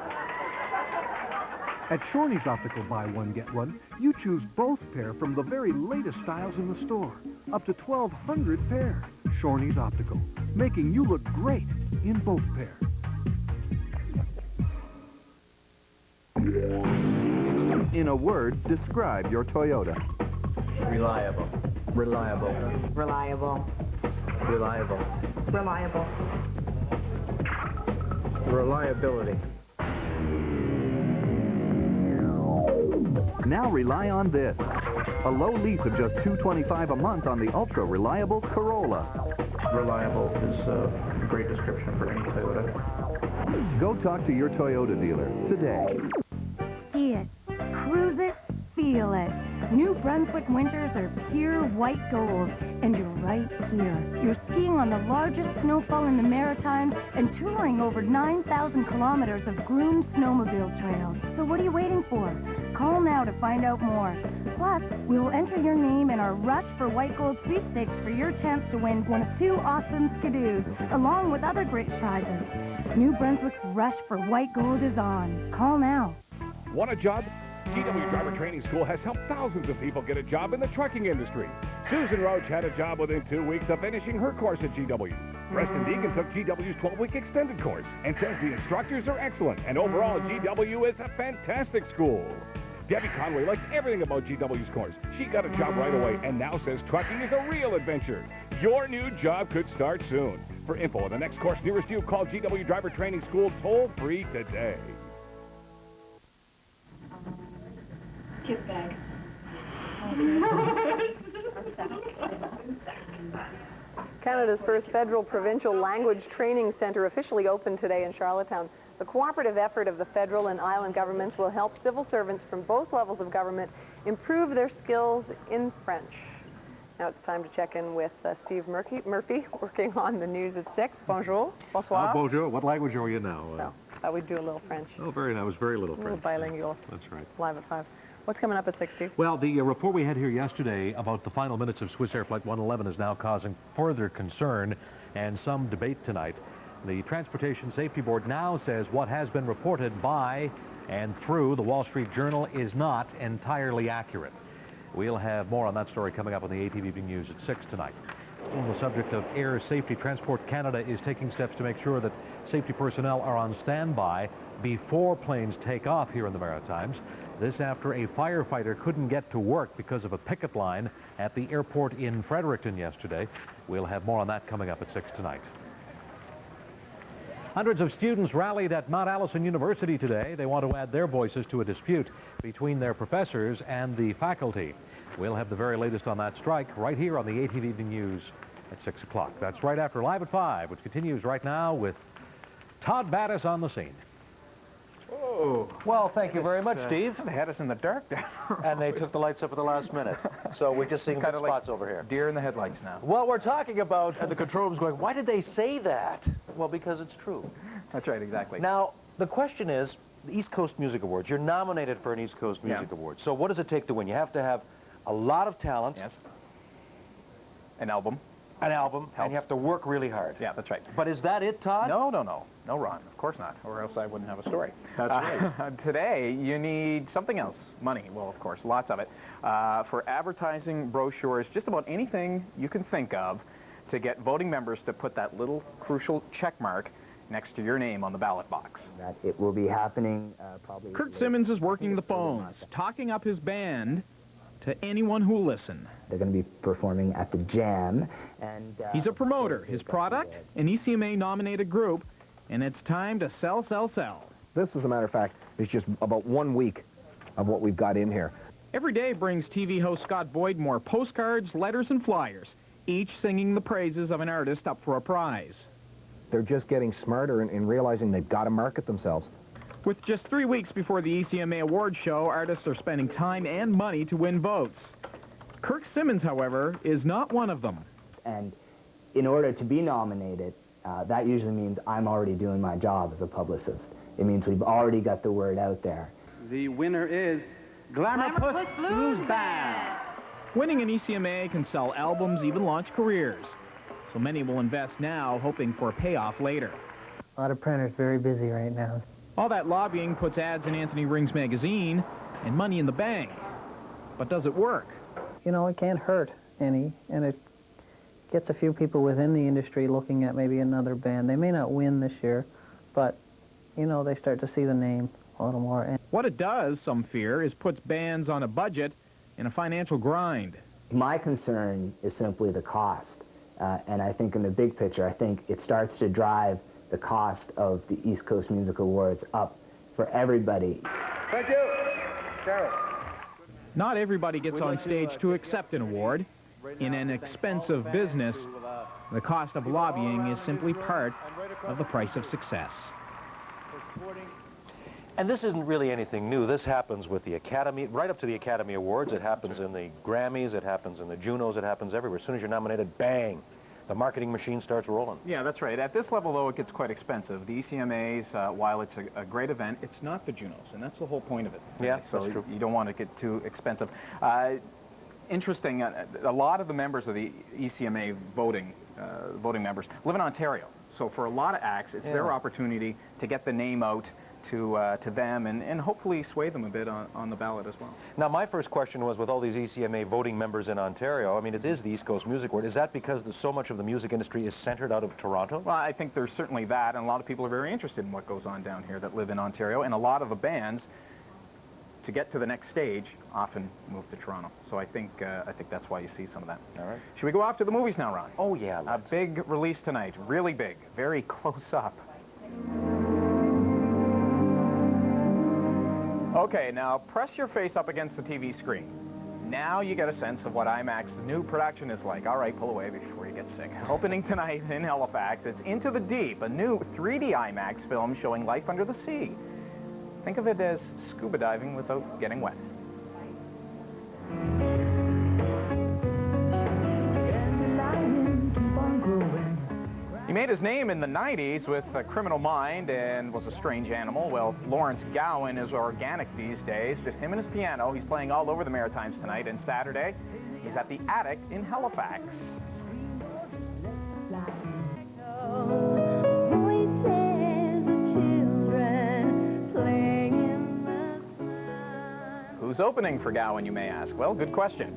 At Shorney's Optical Buy One, Get One, you choose both pair from the very latest styles in the store. Up to 1,200 pair. Shorney's Optical, making you look great in both pair. In a word, describe your Toyota. Reliable. Reliable. Reliable. Reliable. Reliable. Reliability. Now rely on this. A low lease of just $225 a month on the ultra-reliable Corolla. Reliable is a great description for any Toyota. Go talk to your Toyota dealer today. See it, cruise it, feel it. New Brunswick winters are pure white gold, and you're right here. You're skiing on the largest snowfall in the Maritimes and touring over 9,000 kilometers of groomed snowmobile trails. So what are you waiting for? Call now to find out more. Plus, we will enter your name in our Rush for White Gold sweepstakes for your chance to win one of 2 awesome skidoos, along with other great prizes. New Brunswick's Rush for White Gold is on. Call now. Want a job? GW Driver Training School has helped thousands of people get a job in the trucking industry. Susan Roach had a job within 2 weeks of finishing her course at GW. Preston Deegan took GW's 12-week extended course and says the instructors are excellent, and overall GW is a fantastic school. Debbie Conway likes everything about GW's course. She got a job right away and now says trucking is a real adventure. Your new job could start soon. For info on the next course nearest you, call GW Driver Training School toll-free today. Gift bag. Canada's first federal provincial language training centre officially opened today in Charlottetown. The cooperative effort of the federal and island governments will help civil servants from both levels of government improve their skills in French. Now it's time to check in with Steve Murphy, working on the news at 6. Bonjour. Bonsoir. Bonjour. What language are you now? Thought we'd do a little French. Oh, very nice. Very little French. A little bilingual. That's right. Live at 5. What's coming up at 6, Steve? Well, the report we had here yesterday about the final minutes of Swiss Air Flight 111 is now causing further concern and some debate tonight. The Transportation Safety Board now says what has been reported by and through the Wall Street Journal is not entirely accurate. We'll have more on that story coming up on the ATV News at 6 tonight. On the subject of air safety, Transport Canada is taking steps to make sure that safety personnel are on standby before planes take off here in the Maritimes. This after a firefighter couldn't get to work because of a picket line at the airport in Fredericton yesterday. We'll have more on that coming up at 6 tonight. Hundreds of students rallied at Mount Allison University today. They want to add their voices to a dispute between their professors and the faculty. We'll have the very latest on that strike right here on the ATV Evening News at 6 o'clock. That's right after Live at 5, which continues right now with Todd Battis on the scene. Oh. Well, thank you very much, Steve. They had us in the dark there. And they took the lights up at the last minute. So we're just seeing good spots over here. Deer in the headlights now. Well, we're talking about, and the control room's going, why did they say that? Well, because it's true. That's right, exactly. Now, the question is, the East Coast Music Awards. You're nominated for an East Coast Music Award. So what does it take to win? You have to have a lot of talent. Yes. An album. An album. Helps. And you have to work really hard. Yeah, that's right. But is that it, Todd? No, no, no. No, Ron. Of course not. Or else I wouldn't have a story. That's right. Today, you need something else. Money. Well, of course, lots of it. For advertising, brochures, just about anything you can think of to get voting members to put that little crucial check mark next to your name on the ballot box. That it will be happening probably... Kurt Simmons is working the phones, talking up his band to anyone who'll listen. They're going to be performing at the Jam, and... He's a promoter. His product, an ECMA-nominated group, and it's time to sell, sell, sell. This, as a matter of fact, is just about 1 week of what we've got in here. Every day brings TV host Scott Boyd more postcards, letters, and flyers, each singing the praises of an artist up for a prize. They're just getting smarter in realizing they've got to market themselves. With just 3 weeks before the ECMA Awards show, artists are spending time and money to win votes. Kirk Simmons, however, is not one of them. And in order to be nominated, that usually means I'm already doing my job as a publicist. It means we've already got the word out there. The winner is Glamour-Puss Blues Band. Winning an ECMA can sell albums, even launch careers. So many will invest now, hoping for a payoff later. A lot of printers very busy right now. All that lobbying puts ads in Anthony Ring's magazine and money in the bank. But does it work? You know, it can't hurt any, and it gets a few people within the industry looking at maybe another band. They may not win this year, but, you know, they start to see the name a little more. And what it does, some fear, is puts bands on a budget and a financial grind. My concern is simply the cost. And I think in the big picture, I think it starts to drive the cost of the East Coast Music Awards up for everybody. Thank you. Carol. Not everybody gets on stage to accept an award. In an expensive business, the cost of lobbying is simply part of the price of success. And this isn't really anything new. This happens with the Academy, right up to the Academy Awards. It happens in the Grammys, it happens in the Junos, it happens everywhere. As soon as you're nominated, bang, the marketing machine starts rolling. Yeah, that's right. At this level, though, it gets quite expensive. The ECMAs, while it's a great event, it's not the Junos, and that's the whole point of it. Yeah, so that's true. You don't want to get too expensive. Interesting, a lot of the members of the ECMA voting members live in Ontario. So for a lot of acts, it's their opportunity to get the name out to them and hopefully sway them a bit on the ballot as well. Now, my first question was, with all these ECMA voting members in Ontario, I mean, it is the East Coast Music Award. Is that because so much of the music industry is centered out of Toronto? Well, I think there's certainly that, and a lot of people are very interested in what goes on down here that live in Ontario, and a lot of the bands, to get to the next stage, often move to Toronto. So I think that's why you see some of that. All right. Should we go off to the movies now, Ron? Oh, yeah. A big release tonight, really big, very close up. Okay, now press your face up against the TV screen. Now you get a sense of what IMAX's new production is like. All right, pull away before you get sick. Opening tonight in Halifax, it's Into the Deep, a new 3D IMAX film showing life under the sea. Think of it as scuba diving without getting wet. He made his name in the 90s with A Criminal Mind and Was a Strange Animal. Well, Lawrence Gowan is organic these days. Just him and his piano. He's playing all over the Maritimes tonight. And Saturday, he's at the Attic in Halifax. Who's opening for Gowan, you may ask? Well, good question.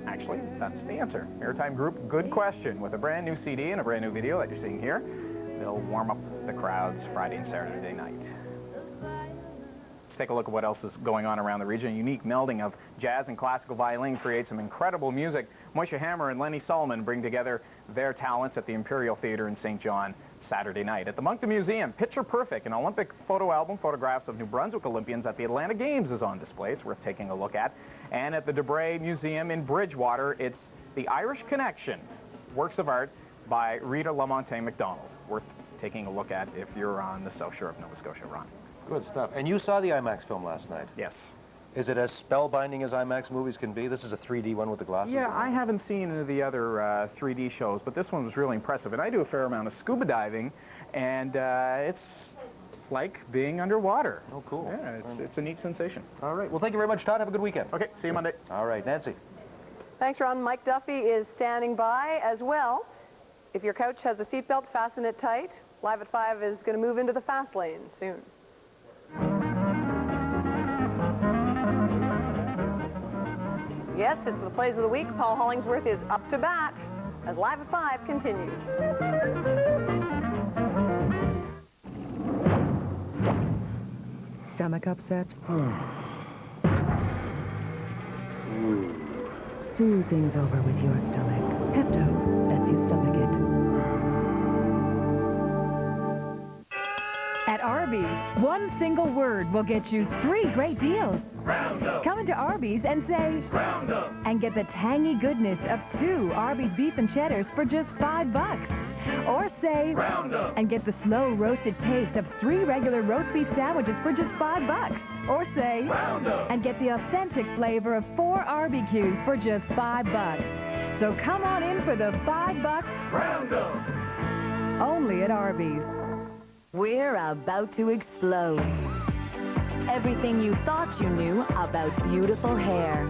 Actually, that's the answer. Maritime Group, Good Question, with a brand new CD and a brand new video that you're seeing here. They'll warm up the crowds Friday and Saturday night. Let's take a look at what else is going on around the region. A unique melding of jazz and classical violin creates some incredible music. Moishe Hammer and Lenny Solomon bring together their talents at the Imperial Theater in St. John Saturday night. At the Moncton Museum, Picture Perfect, an Olympic photo album, photographs of New Brunswick Olympians at the Atlanta Games is on display. It's worth taking a look at. And at the Debray Museum in Bridgewater, it's The Irish Connection, works of art by Rita Lamontagne MacDonald. Worth taking a look at if you're on the South Shore of Nova Scotia, Ron. Good stuff. And you saw the IMAX film last night? Yes. Is it as spellbinding as IMAX movies can be? This is a 3D one with the glasses? Yeah, I haven't seen any of the other 3D shows, but this one was really impressive. And I do a fair amount of scuba diving, and it's like being underwater. Oh, cool. Yeah, it's a neat sensation. All right. Well, thank you very much, Todd. Have a good weekend. Okay, see you Monday. All right, Nancy. Thanks, Ron. Mike Duffy is standing by as well. If your couch has a seatbelt, fasten it tight. Live at 5 is going to move into the fast lane soon. Yes, it's the plays of the week. Paul Hollingsworth is up to bat as Live at 5 continues. Stomach upset? Soothe things over with your stomach. Pepto lets you stomach it. At Arby's, one single word will get you 3 great deals. Roundup. Come into Arby's and say, Roundup. and get the tangy goodness of 2 Arby's beef and cheddars for just $5. Or say, Roundup. and get the slow roasted taste of 3 regular roast beef sandwiches for just $5. Or say, Roundup. and get the authentic flavor of 4 RBQs for just $5. So come on in for the $5 Roundup. only at Arby's. We're about to explode. Everything you thought you knew about beautiful hair.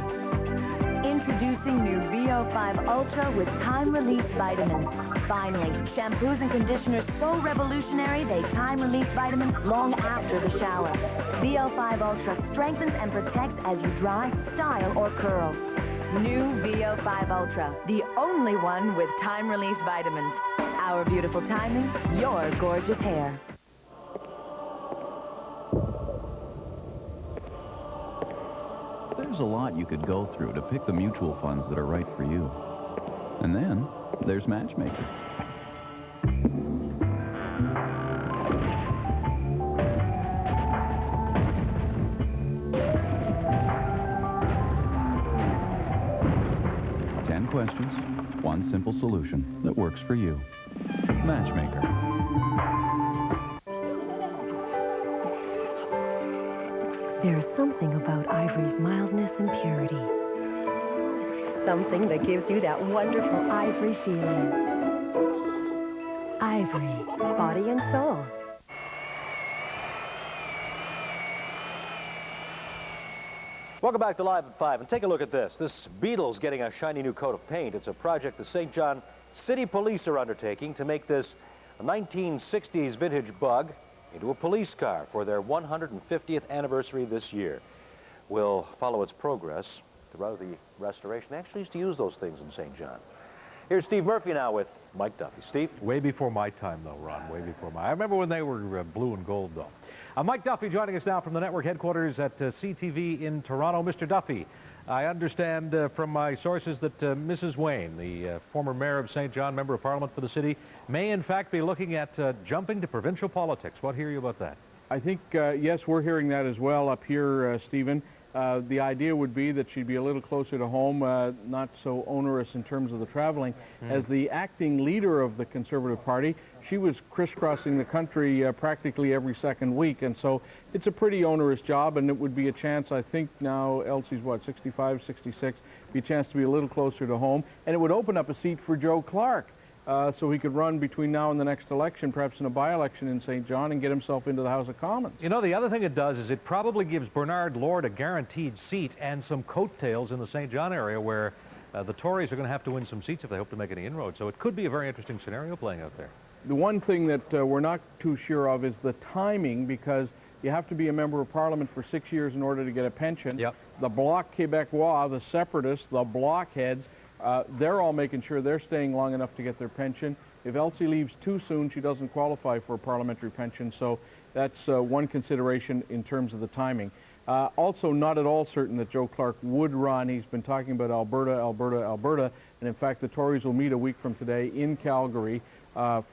Introducing new VO5 Ultra with time-release vitamins. Finally, shampoos and conditioners so revolutionary they time-release vitamins long after the shower. VO5 Ultra strengthens and protects as you dry, style, or curl. New VO5 Ultra, the only one with time-release vitamins. Our beautiful timing, your gorgeous hair. There's a lot you could go through to pick the mutual funds that are right for you. And then there's Matchmaker. Questions, one simple solution that works for you. Matchmaker. There's something about Ivory's mildness and purity. Something that gives you that wonderful Ivory feeling. Ivory, body and soul. Welcome back to Live at 5, and take a look at this. This Beetle's getting a shiny new coat of paint. It's a project the St. John City Police are undertaking to make this 1960s vintage bug into a police car for their 150th anniversary this year. We'll follow its progress throughout the restoration. They actually used to use those things in St. John. Here's Steve Murphy now with Mike Duffy. Steve? Way before my time, though, Ron. Way before my... I remember when they were blue and gold, though. Mike Duffy joining us now from the network headquarters at CTV in Toronto. Mr. Duffy, I understand from my sources that Mrs. Wayne, the former mayor of St. John, member of Parliament for the city, may in fact be looking at jumping to provincial politics. What hear you about that? I think, yes, we're hearing that as well up here, Stephen. The idea would be that she'd be a little closer to home, not so onerous in terms of the traveling. As the acting leader of the Conservative Party, she was crisscrossing the country practically every second week, and so it's a pretty onerous job, and it would be a chance, I think now Elsie's, what, 65, 66, be a chance to be a little closer to home, and it would open up a seat for Joe Clark, so he could run between now and the next election, perhaps in a by-election in St. John, and get himself into the House of Commons. You know, the other thing it does is it probably gives Bernard Lord a guaranteed seat and some coattails in the St. John area where the Tories are going to have to win some seats if they hope to make any inroads, so it could be a very interesting scenario playing out there. The one thing that we're not too sure of is the timing, because you have to be a member of Parliament for 6 years in order to get a pension. Yep. The Bloc Québécois, the separatists, the blockheads, they're all making sure they're staying long enough to get their pension. If Elsie leaves too soon, she doesn't qualify for a parliamentary pension, so that's one consideration in terms of the timing. Also, not at all certain that Joe Clark would run. He's been talking about Alberta, Alberta, Alberta, and in fact the Tories will meet a week from today in Calgary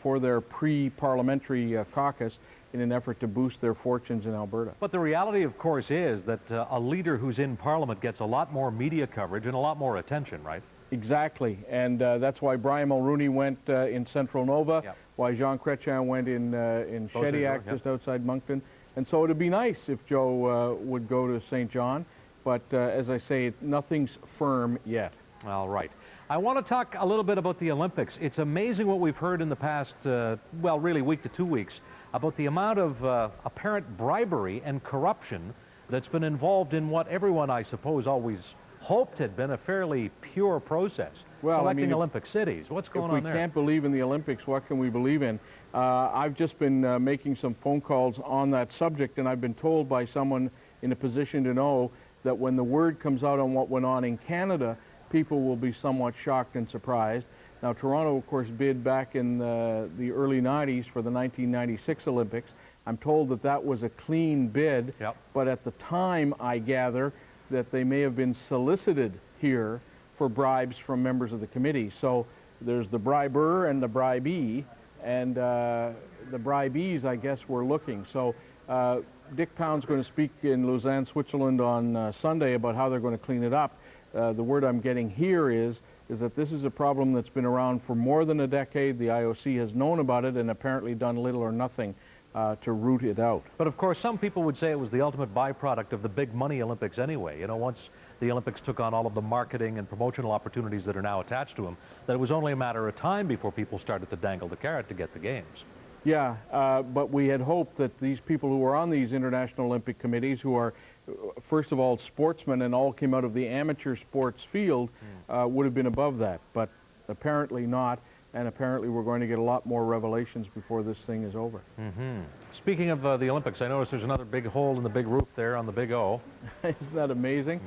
for their pre-parliamentary caucus in an effort to boost their fortunes in Alberta. But the reality, of course, is that a leader who's in Parliament gets a lot more media coverage and a lot more attention, right? Exactly, and that's why Brian Mulrooney went in Central Nova, why Jean Chrétien went in Shediac, just outside Moncton. And so it would be nice if Joe would go to St. John, but as I say, nothing's firm yet. All right. I want to talk a little bit about the Olympics. It's amazing what we've heard in the past, well, really week to 2 weeks, about the amount of apparent bribery and corruption that's been involved in what everyone, I suppose, always hoped had been a fairly pure process. Well, selecting I mean, Olympic cities. What's going on there? If we can't believe in the Olympics, what can we believe in? I've just been making some phone calls on that subject, and I've been told by someone in a position to know that when the word comes out on what went on in Canada, people will be somewhat shocked and surprised. Now, Toronto, of course, bid back in the early 90s for the 1996 Olympics. I'm told that that was a clean bid, but at the time, I gather, that they may have been solicited here for bribes from members of the committee. So there's the briber and the bribee, and the bribees, I guess, were looking. So Dick Pound's going to speak in Lausanne, Switzerland on Sunday about how they're going to clean it up. The word I'm getting here is that this is a problem that's been around for more than a decade. The IOC has known about it and apparently done little or nothing to root it out. But of course, some people would say it was the ultimate byproduct of the big money Olympics anyway. You know, once the Olympics took on all of the marketing and promotional opportunities that are now attached to them, that it was only a matter of time before people started to dangle the carrot to get the games. Yeah, but we had hoped that these people who are on these international Olympic committees, who are, first of all, sportsmen and all came out of the amateur sports field, would have been above that, but apparently not. And apparently we're going to get a lot more revelations before this thing is over. Speaking of the Olympics, I noticed there's another big hole in the big roof there on the Big O. Isn't that amazing?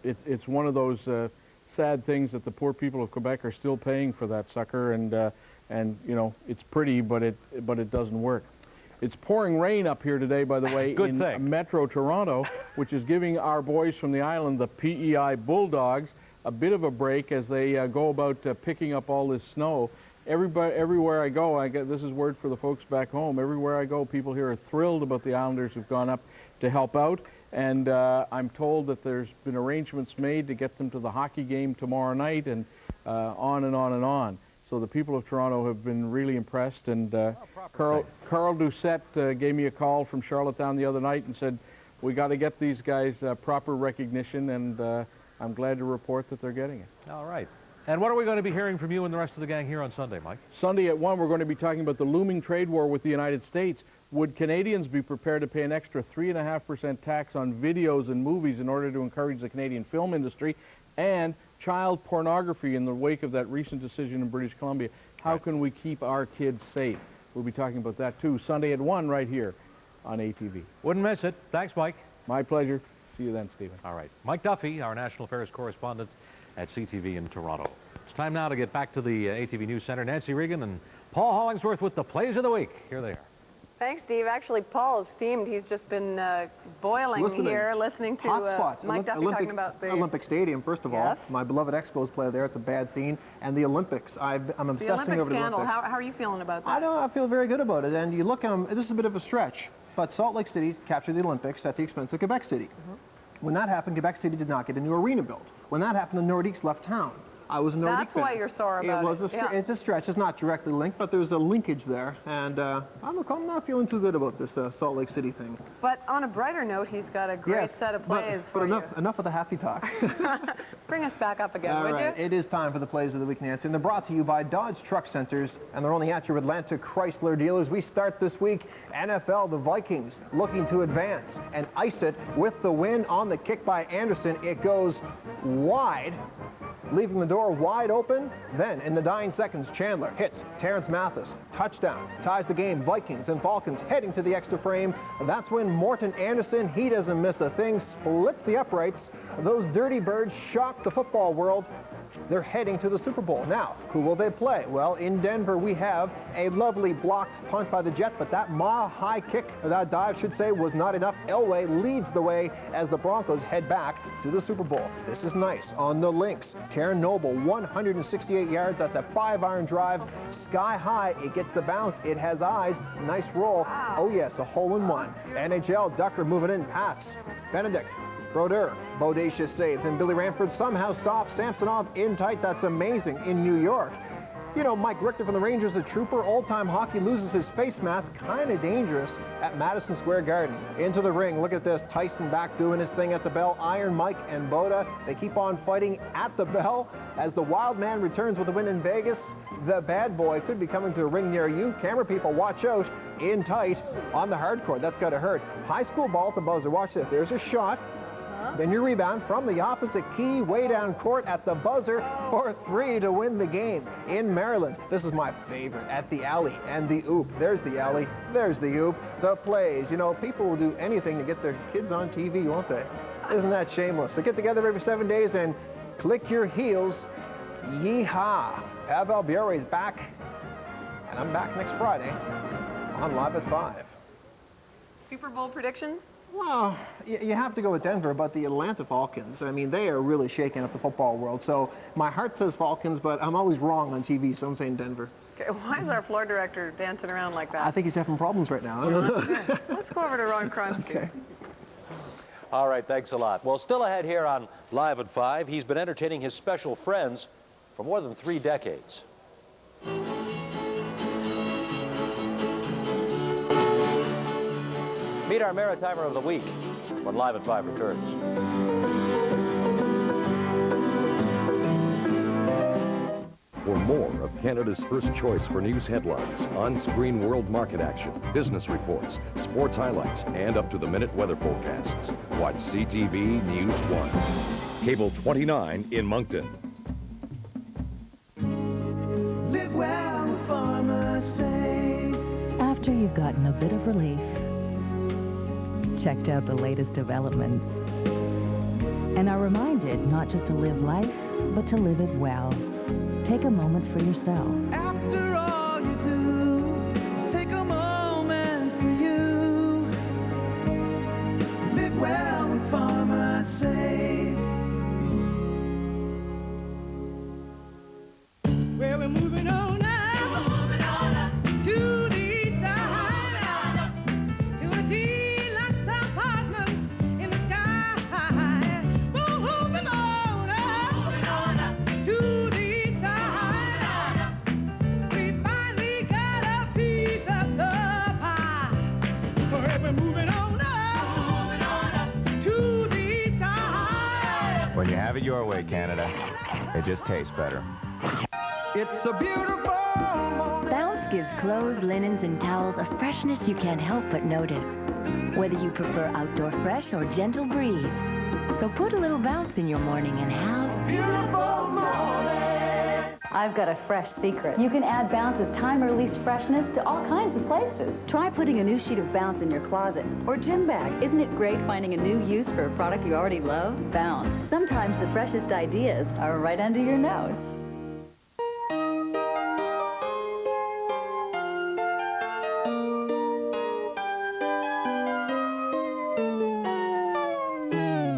It's one of those sad things that the poor people of Quebec are still paying for that sucker, and you know, it's pretty, but it doesn't work. It's pouring rain up here today, by the way, in Metro Toronto, which is giving our boys from the island, the PEI Bulldogs, a bit of a break as they go about picking up all this snow. Everywhere I go, this is word for the folks back home, everywhere I go, people here are thrilled about the Islanders who've gone up to help out. And I'm told that there's been arrangements made to get them to the hockey game tomorrow night, and on and on and on. So the people of Toronto have been really impressed. And Carl Doucette gave me a call from Charlottetown the other night and said, we got to get these guys proper recognition, and I'm glad to report that they're getting it. All right. And what are we going to be hearing from you and the rest of the gang here on Sunday, Mike? Sunday at 1, we're going to be talking about the looming trade war with the United States. Would Canadians be prepared to pay an extra 3.5% tax on videos and movies in order to encourage the Canadian film industry? And child pornography in the wake of that recent decision in British Columbia. How can we keep our kids safe? We'll be talking about that too, Sunday at 1 right here on ATV. Wouldn't miss it. Thanks, Mike. My pleasure. See you then, Stephen. All right. Mike Duffy, our national affairs correspondent at CTV in Toronto. It's time now to get back to the ATV News Center. Nancy Regan and Paul Hollingsworth with the plays of the week. Here they are. Thanks, Steve. Actually, Paul is steamed. He's just been boiling listening to Mike Duffy talking about the Olympic Stadium, first of all. My beloved Expos play there. It's a bad scene. And the Olympics. I'm obsessing over the Olympics. How are you feeling about that? I feel very good about it. And you look, this is a bit of a stretch, but Salt Lake City captured the Olympics at the expense of Quebec City. When that happened, Quebec City did not get a new arena built. When that happened, the Nordiques left town. I was a Nordique fan. That's why you're sore about it. It's a stretch. It's not directly linked, but there's a linkage there. And I'm not feeling too good about this Salt Lake City thing. But on a brighter note, he's got a great set of plays for you. Enough of the happy talk. Bring us back up again, would you? It is time for the plays of the week, Nancy. And they're brought to you by Dodge Truck Centers, and they're only at your Atlanta Chrysler dealers. We start this week, NFL, the Vikings looking to advance and ice it with the win on the kick by Anderson. It goes wide, leaving the door wide open. Then, in the dying seconds, Chandler hits Terrence Mathis. Touchdown. Ties the game. Vikings and Falcons heading to the extra frame. That's when Morton Anderson, he doesn't miss a thing, splits the uprights. Those dirty birds shock the football world. They're heading to the Super Bowl. Now, who will they play? Well, in Denver, we have a lovely blocked punt by the Jets, but that mile-high kick, or that dive, should say, was not enough. Elway leads the way as the Broncos head back to the Super Bowl. This is nice. On the links, Karen Noble, 168 yards at the 5-iron drive. Sky high. It gets the bounce. It has eyes. Nice roll. Oh, yes, a hole-in-one. NHL, Ducker moving in. Pass. Benedict. Brodeur, bodacious save. Then Billy Ranford somehow stops Samsonov in tight. That's amazing in New York. You know, Mike Richter from the Rangers, a trooper. Old-time hockey, loses his face mask. Kind of dangerous at Madison Square Garden. Into the ring. Look at this. Tyson back doing his thing at the bell. Iron Mike and Boda, they keep on fighting at the bell as the Wild Man returns with a win in Vegas. The bad boy could be coming to a ring near you. Camera people, watch out. In tight on the hardcore. That's got to hurt. High school ball at the buzzer. Watch this. There's a shot. Then you rebound from the opposite key, way down court at the buzzer for 3 to win the game. In Maryland, this is my favorite, at the alley and the oop. There's the alley, there's the oop. The plays, you know, people will do anything to get their kids on TV, won't they? Isn't that shameless? They get together every 7 days and click your heels. Yeehaw. Pavel Bure is back, and I'm back next Friday on Live at 5. Super Bowl predictions? Well, you have to go with Denver, but the Atlanta Falcons, I mean, they are really shaking up the football world. So my heart says Falcons, but I'm always wrong on TV, so I'm saying Denver. Okay, why is our floor director dancing around like that? I think he's having problems right now. Let's go over to Ron Kronsky. Okay. All right, thanks a lot. Well, still ahead here on Live at 5, he's been entertaining his special friends for more than 3 decades. Meet our Maritimer of the Week when Live at 5 returns. For more of Canada's first choice for news headlines, on-screen world market action, business reports, sports highlights, and up-to-the-minute weather forecasts, watch CTV News 1. Cable 29 in Moncton. Live well, farmers say. After you've gotten a bit of relief, checked out the latest developments, and are reminded not just to live life, but to live it well. Take a moment for yourself. After all you do, take a moment for you. Live well, farmers say. When you have it your way, Canada, it just tastes better. It's a beautiful morning. Bounce gives clothes, linens, and towels a freshness you can't help but notice. Whether you prefer outdoor fresh or gentle breeze. So put a little bounce in your morning and have a beautiful morning. I've got a fresh secret. You can add Bounce's time-released freshness to all kinds of places. Try putting a new sheet of Bounce in your closet or gym bag. Isn't it great finding a new use for a product you already love? Bounce. Sometimes the freshest ideas are right under your nose.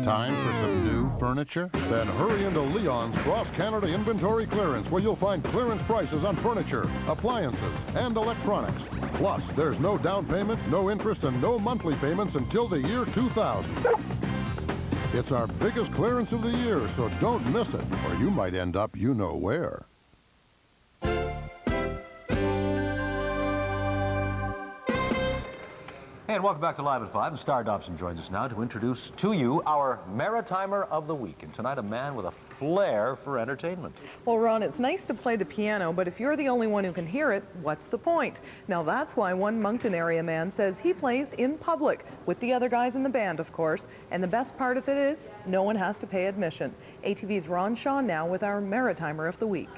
Time for some new furniture? Then hurry into Leon's Cross-Canada Inventory Clearance, where you'll find clearance prices on furniture, appliances, and electronics. Plus, there's no down payment, no interest, and no monthly payments until the year 2000. It's our biggest clearance of the year, so don't miss it, or you might end up you know where. And welcome back to Live at 5. Star Dobson joins us now to introduce to you our Maritimer of the Week. And tonight, a man with a flair for entertainment. Well, Ron, it's nice to play the piano, but if you're the only one who can hear it, what's the point? Now, that's why one Moncton area man says he plays in public, with the other guys in the band, of course. And the best part of it is, no one has to pay admission. ATV's Ron Shaw now with our Maritimer of the Week.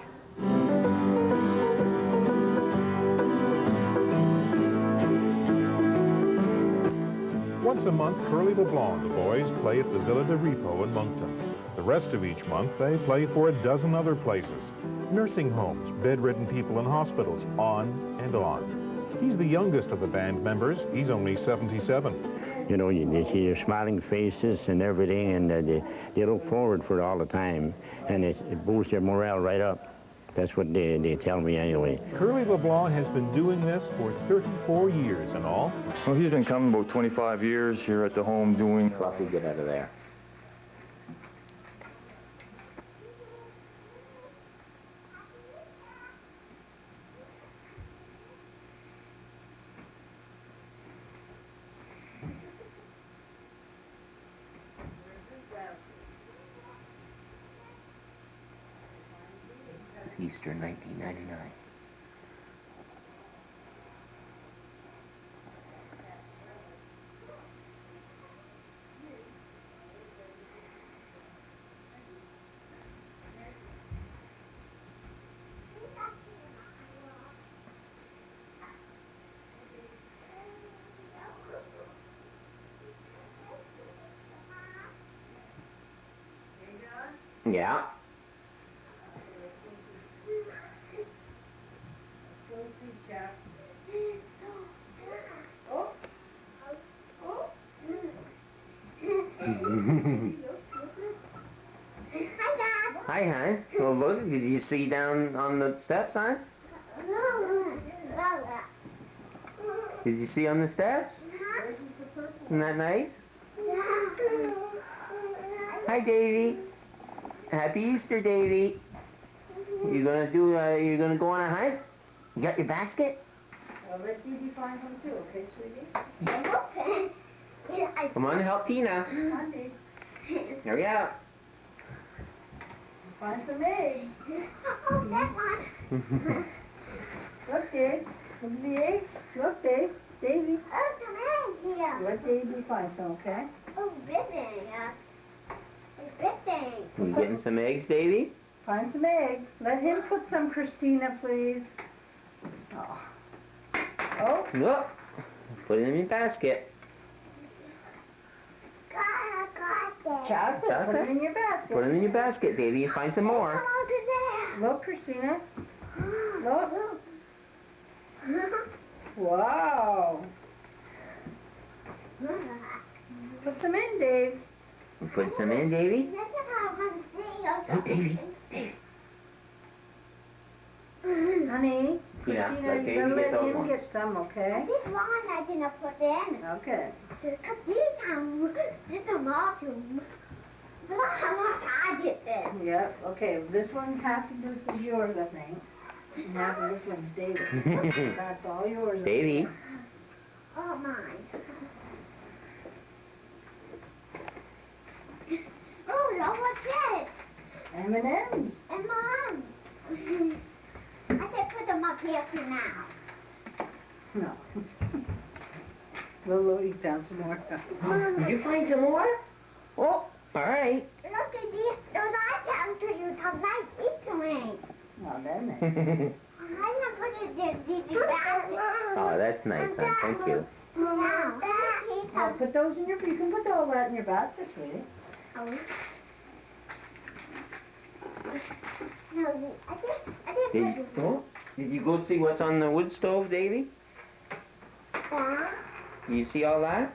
Once a month, Curly LeBlanc and the boys play at the Villa de Repos in Moncton. The rest of each month, they play for a dozen other places. Nursing homes, bedridden people in hospitals, on and on. He's the youngest of the band members. He's only 77. You know, you see their smiling faces and everything, and they look forward for it all the time, and it boosts their morale right up. That's what they tell me anyway. Curly LeBlanc has been doing this for 34 years in all. Well, he's been coming about 25 years here at the home doing... Fluffy, get out of there. Easter 1999. Yeah. Hi, hon. Well, look, did you see down on the steps, hon? Did you see on the steps? Isn't that nice? Hi, Davy. Happy Easter, Davy. You gonna go on a hike? You got your basket? Well, let Dee find some too, okay, sweetie? Okay. Come on, help Tina. Hurry up. Find some eggs. Oh, that one. Look, Dave. Look at the eggs. Look, Dave. Davy. Oh, some eggs here. Let Davy find some, okay? Oh, big thing, big thing. You getting some eggs, Davy? Find some eggs. Let him put some, Christina, please. Oh. Oh. Look. Put it in your basket. Chocolate. Put it in your basket. Put it in your basket, Davy. You find some more. Look, Christina. Look. Wow. Put some in, Dave. Put some in, Davy. Oh, Davy. Honey, Yeah, Christina, let you Davy gotta get let those him ones. get some, okay? This one I didn't put in. Okay. Because this is all too. But I get this. Yeah, okay. This one's half of this is yours, I think. And half of this one's David's. That's all yours. Davy. Oh, mine. Oh, no, what's that? M&M's. And Mom. I said put them up here for now. No. Lolo, eat down some more. Mom, Did you find some more? Oh, all right. look at these. Those I come to you tonight. Eat to me. No, then. I didn't put it in the basket. Oh, that's nice, son. Thank you. Now, Now put those in your, you can put all that in your basket, sweetie. No, I didn't put it. Did you go see what's on the wood stove, Davy? Did you see all that?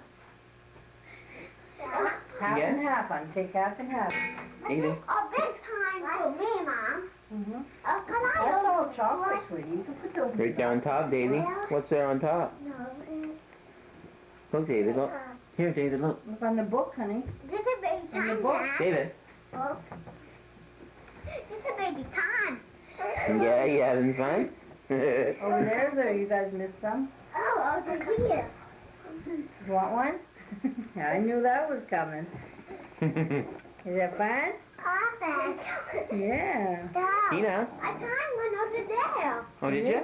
Half Yeah? and half, hon. Take half and half. Davy? A big time for me, Mom. Mm-hmm. Can I That's go all chocolate, sweetie. You can put those in Right there on top, Davy. What's there on top? No, Look, David, look. Here, David, look. Look on the book, honey. this is a big In the time, book. Dad. David. Oh. This is a baby time. Yeah, you having fun? Over there, you guys missed some. Oh, over here. You want one? I knew that was coming. Is that fun? Perfect. Yeah. Dad, Tina? I found one over there. Oh, did you?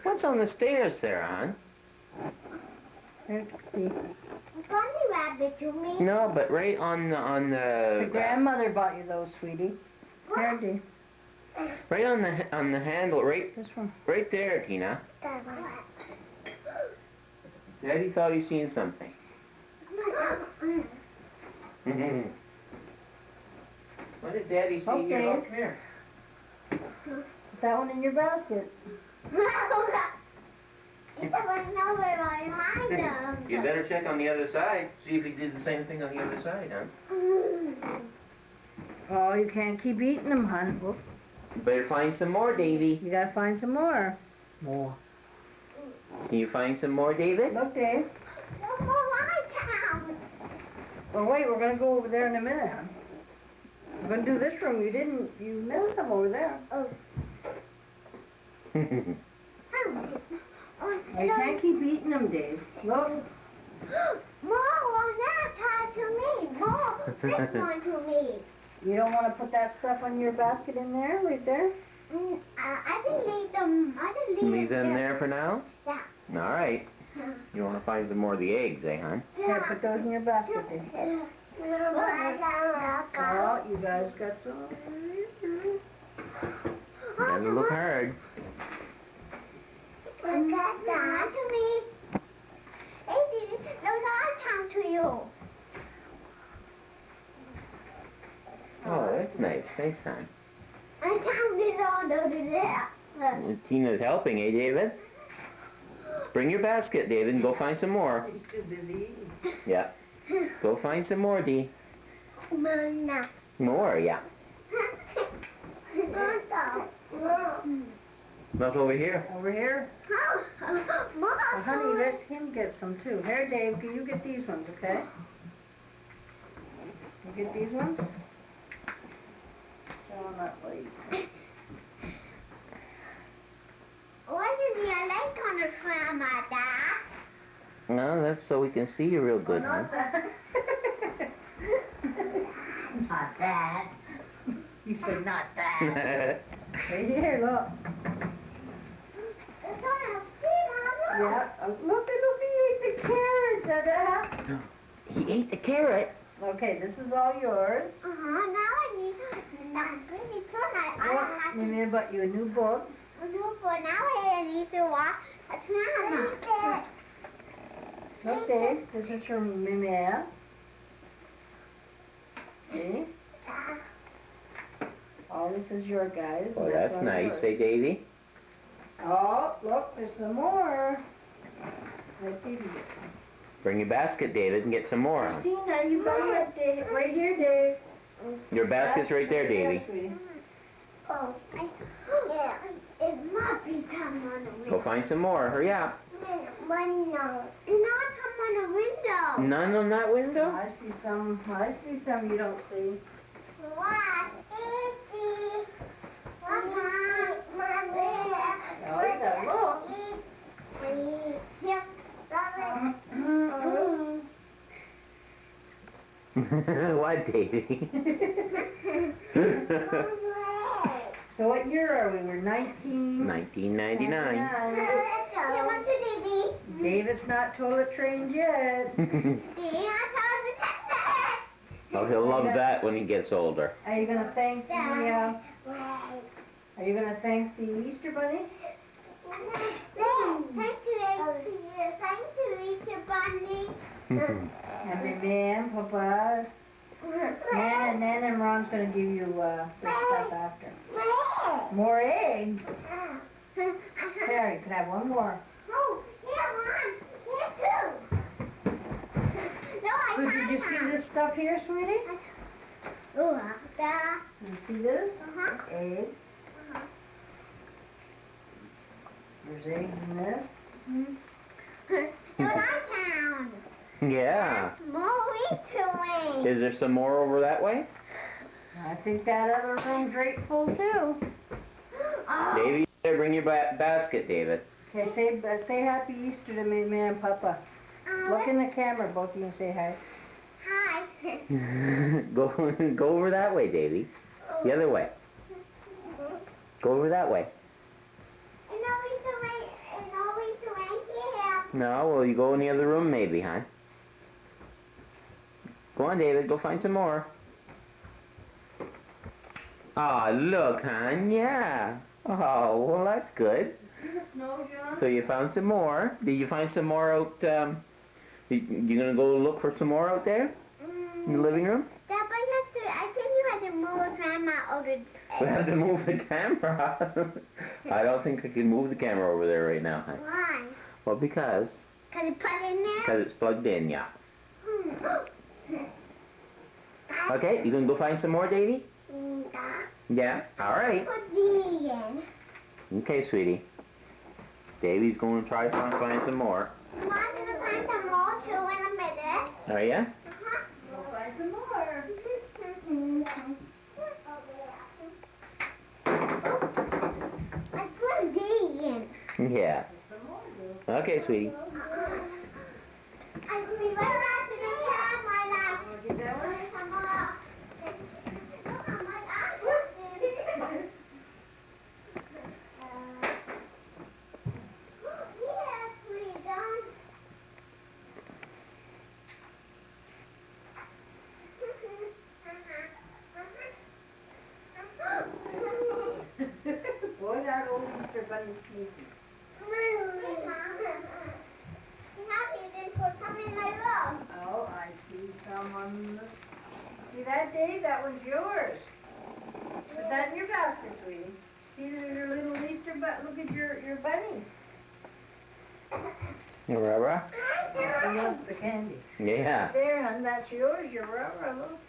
What's on the stairs there, hon? Let's see. Bunny rabbit, you mean? No, but right on the The grandmother bought you those, sweetie. Here, dear. right on the handle, right This one. right there, Tina. Daddy thought he seen something. What did Daddy see Okay. here? Look here. Put that one in your basket. It's over nowhere behind them. You better check on the other side. See if he did the same thing on the other side, huh? Oh, you can't keep eating them, hon. Whoop. You better find some more, Davy. You gotta find some more. More. Can you find some more, David? Look, Dave. No more light town. Well, wait, we're gonna go over there in a minute, hon. We're gonna do this room. You missed some over there. Oh. Oh, you can't keep eating them, Dave. Look. More on that side to me. More this one to me. You don't want to put that stuff on your basket in there, right there? I can leave them. I can Leave them there for now? Yeah. All right. You want to find some more of the eggs, eh, hon? Here, put those in your basket, Dave. Oh, you guys got some. Doesn't look hard. Put that down to me. Hey, Didi, those are time to you. Oh, that's nice. Thanks, hon. I found it all over there. Tina's helping, eh, David? Bring your basket, David, and go find some more. He's too busy eating. Yeah. Go find some more, Dee. Mama. More, yeah. Look over here. Over here? Mama. Well, honey, let him get some too. Here, Dave, can you get these ones, okay? You get these ones? Show on that plate. Why did you like on the front like that? No, that's so we can see you real good, huh? Not that. Not that. You said not that. Right here, look. It's on a big one. Yeah, look, he ate the carrot, Dada. He ate the carrot. Okay, this is all yours. Now I need that pretty turn. I have Mimi bought you a new book. to do for now. I need to watch a piano. Look, Dave, this is from Mimi. See? All this is your guys. Oh, that's all nice, yours. eh, Davy? Oh, look, there's some more. Right, Davey. Bring your basket, David, and get some more. Huh? Christina, you got that, Dave. Right here, Dave. Your basket's right there, Davy. Oh, yeah. It might be come on the window. Go find some more. Hurry up. One no. It's not come on the window. None on that window? I see some you don't see. What? Easy. My bear. Oh, you gotta look. Here. What, Davy? So what year are we? We're 1999. David's not toilet trained yet. Oh, he'll love that when he gets older. Are you gonna thank the Easter Bunny? And the man, Papa. Nan and Ron's gonna give you the stuff after. More eggs? There, you can have one more. So did you see this stuff here, sweetie? You see this? Eggs. There's eggs in this. Yeah. Is there some more over that way? I think that other room's right full too. David, you better bring your basket, David. Okay, say Happy Easter to me, and Papa. Look in the camera, both of you, and say hi. Hi. Go over that way, Davy. The other way. Go over that way. No, well, you go in the other room maybe, huh? Go on, David, go find some more. Oh, look, hon, yeah. Oh, well, that's good. See the snow, John? So you found some more. Did you find some more out, you gonna go look for some more out there? In the living room? I think you had to move Grandma out of We have to move the camera. I don't think I can move the camera over there right now, hon. Why? Well, because... Because it's plugged in there? Because it's plugged in, yeah. Okay, you gonna go find some more, Davy? Yeah, alright. Okay, sweetie. Davy's going to try to find some more. I'm going to find some more too in a minute. Oh, yeah? Go find some more. I put these in. Yeah. Okay, sweetie. I'll be right back to the car, my love. Some more. Yes, we're done. Boy, that old Easter Bunny's sneaky. Oh, I see someone. See that, Dave? That one's yours. Put that in your basket, sweetie. See your little Easter look at your bunny. Your rubber? He loves the candy. Yeah. There, hon, that's yours, your rubber. Look.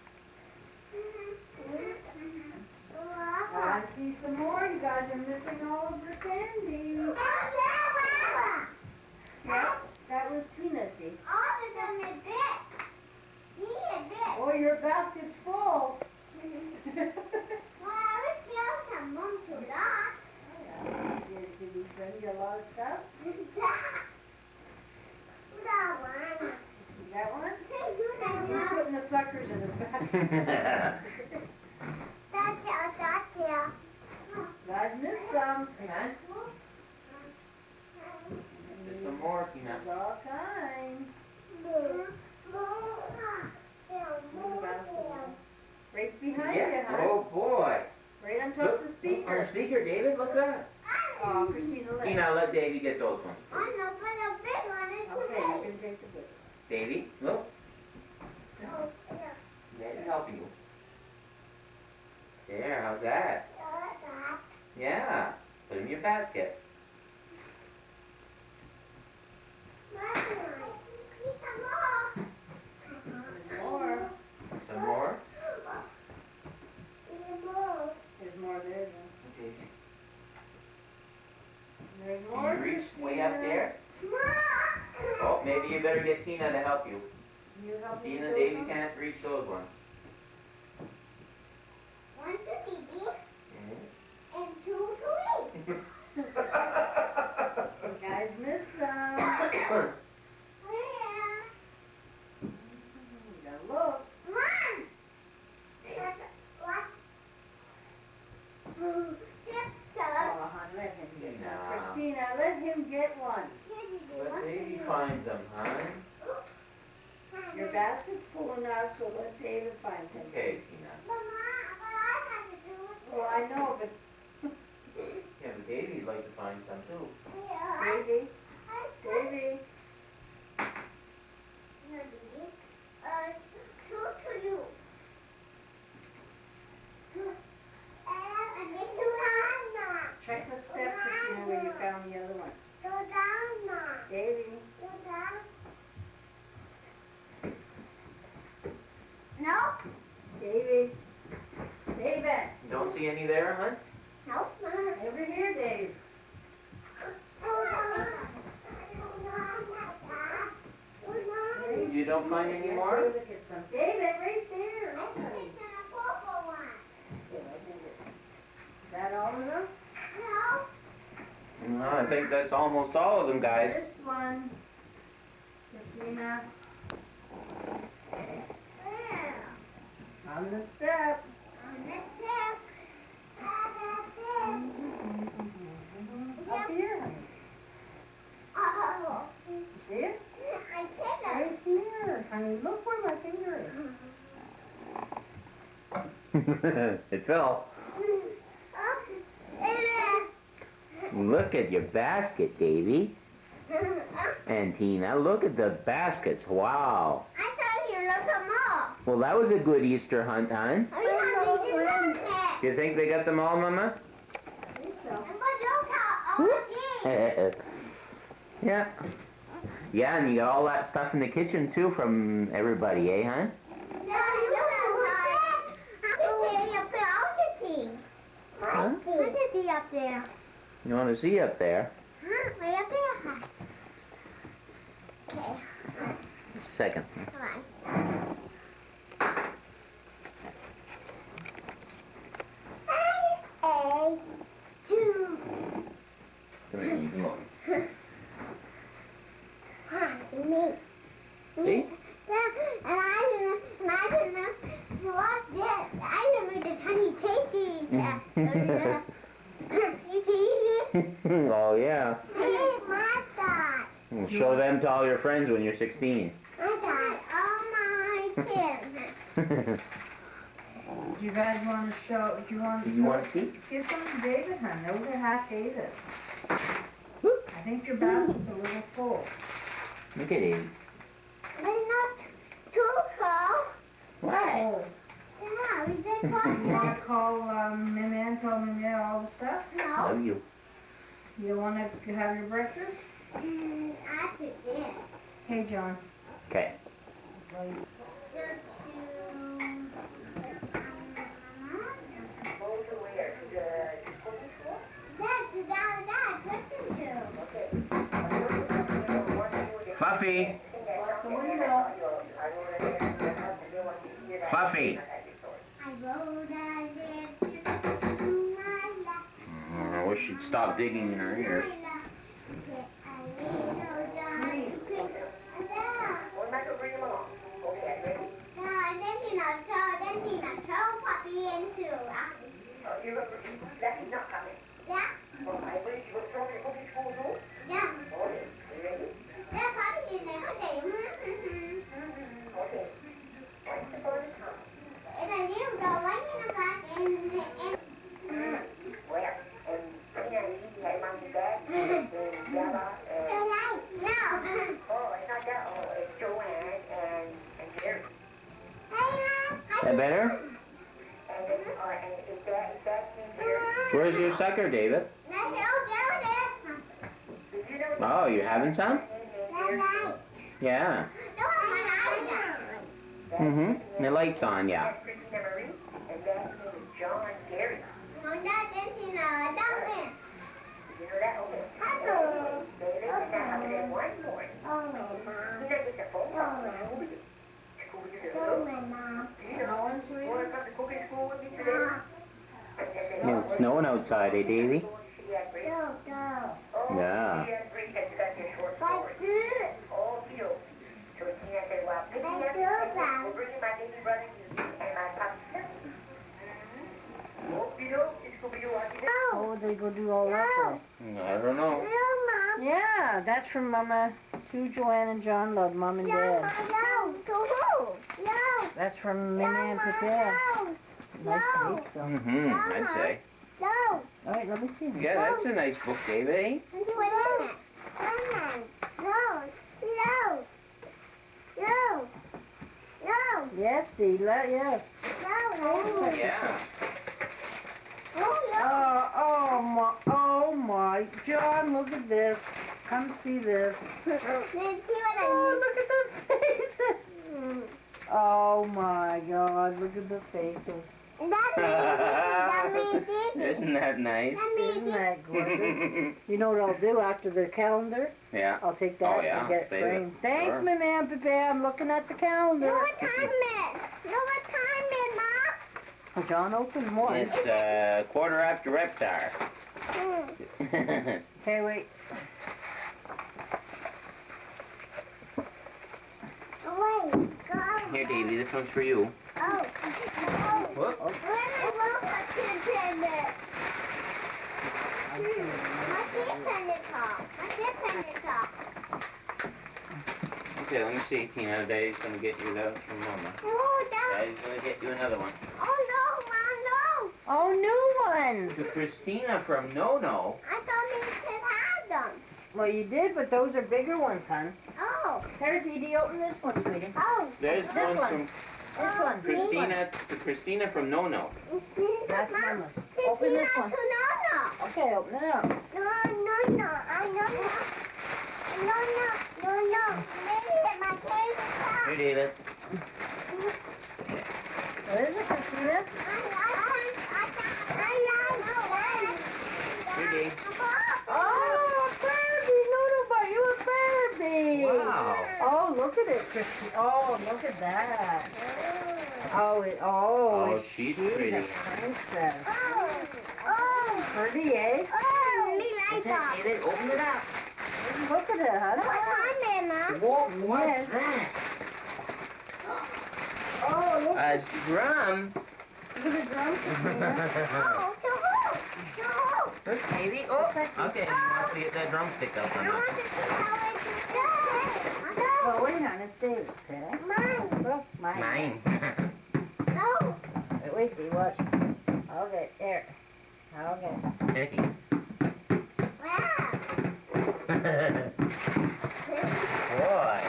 I see some more. You guys are missing all of the candy. Yeah, that was Peanutty. Oh, your basket's full. Did he send you a lot of stuff? That one? Who's putting the suckers in his basket? Guys missed some. Hang on. There's some more, Peanut. There's all kinds. Right behind you, huh? Oh, boy. Right on top of the speaker. On the speaker, David, look at that. Oh, Christina, let Tina, let Davy get those ones. Okay, you can take the big one. Davy, look. Daddy's helping you. There, how's that? Yeah. Put him in your basket. More. Some more? There's more there, then. Okay. There's Can more. you reach way up there? Oh, maybe you better get Tina to help you. You help me Tina, do Davy them? can't reach those ones. One to Didi Mm-hmm. and two to me. You guys missed some. Where? You gotta look. Mom! What? see any there, huh? Nope. Over here, Dave. You don't find any more? David, right there. Is that all of them? No, I think that's almost all of them, guys. This one. Christina. On the step. Up here, honey. See it? Right here, honey. Look where my finger is. It fell. Look at your basket, Davy. And Tina, look at the baskets. Wow. I thought you looked them all. Well, that was a good Easter hunt, hon. Oh, yeah, they did not that. Do you think they got them all, Mama? Yeah. Yeah, and you got all that stuff in the kitchen, too, from everybody, eh, hon? Huh? I can see up there. You want to see up there? Huh? Way up there. Okay. Second. Come on. A, 2. Come here, you come on. Me. See? Yeah, and I didn't know what this. I didn't know the tiny pastries. You see it? Oh, yeah. I ate my thought. We'll show them to all your friends when you're 16. I got all my kids. Do you guys want to show? Do you want? Do you want to see? Give some to David, hon. Those are half David. I think your basket's a little full. Look at him. But not too full. What? Yeah, we did You want to call Mim tell Mim all the stuff? No. Love you. You don't want to have your breakfast? I did this. Hey, John. Okay. Fluffy. Fluffy. I wish she'd stop digging in her ears. That better? Where's your sucker, David? Oh, you having some? Yeah. Mm-hmm. The light's on, yeah. It's snowing outside, eh, Davy? Yeah. What would they go do all that for? I don't know. Yeah, that's from Mama to Joanne and John Love, Mom and Dad. That's from Minnie and Papa. Nice cake, so. Mm-hmm, I'd say. Go. All right, let me see. Yeah, that's a nice book, David, eh? Yes, Dee, yes. Yeah. Oh my, John, look at this. Come see this. Oh, look at the faces. Oh my God, look at the faces. That means Isn't that nice? Isn't that gorgeous? You know what I'll do after the calendar? Yeah. I'll take that and get it save framed. it. Thanks, Sure. my man, Pepe. I'm looking at the calendar. Know what time it? Know what time it, Mom? Oh, John opened one. It's quarter after reptar. Okay, wait. Oh, wait. Go. Here, Davey, this one's for you. Oh. Whoop. Where did Luca pin it? My pin it off. My pin it off. Okay, let me see, Tina. Daddy's gonna get you that from Mama. Oh, that. Daddy's gonna get you another one. Oh, no, Mom, no. Oh, new ones. To Christina from No. I thought you said had them. Well, you did, but those are bigger ones, hon. Oh. Here, Dee, open this one, sweetie. Oh. There's This one one. from This one. Christina to Christina from No. That's Mama's. Open this one. Okay, open it up. No. I know. No. Maybe it's my favorite song. Here, David. What is it, Christina? Here, Dave. Oh, a Barbie! Noodle, buy you a Barbie! Wow. Oh, look at it, Christy. Oh, look at that. Oh, She's she's pretty. a princess. Oh. Pretty, eh? Oh, me like that. David, open it up. Look at it, huh? What time, Mama? What's that? Oh, look A drum. at the drum. Oh, to who? Look, baby. Oh, okay. He wants to get that drumstick out on that. Oh, wait on it, David. Okay. Mine. Look, mine. Mine. No. Wait, Dee, watch. Okay, there. Okay. Becky. Wow. Boy.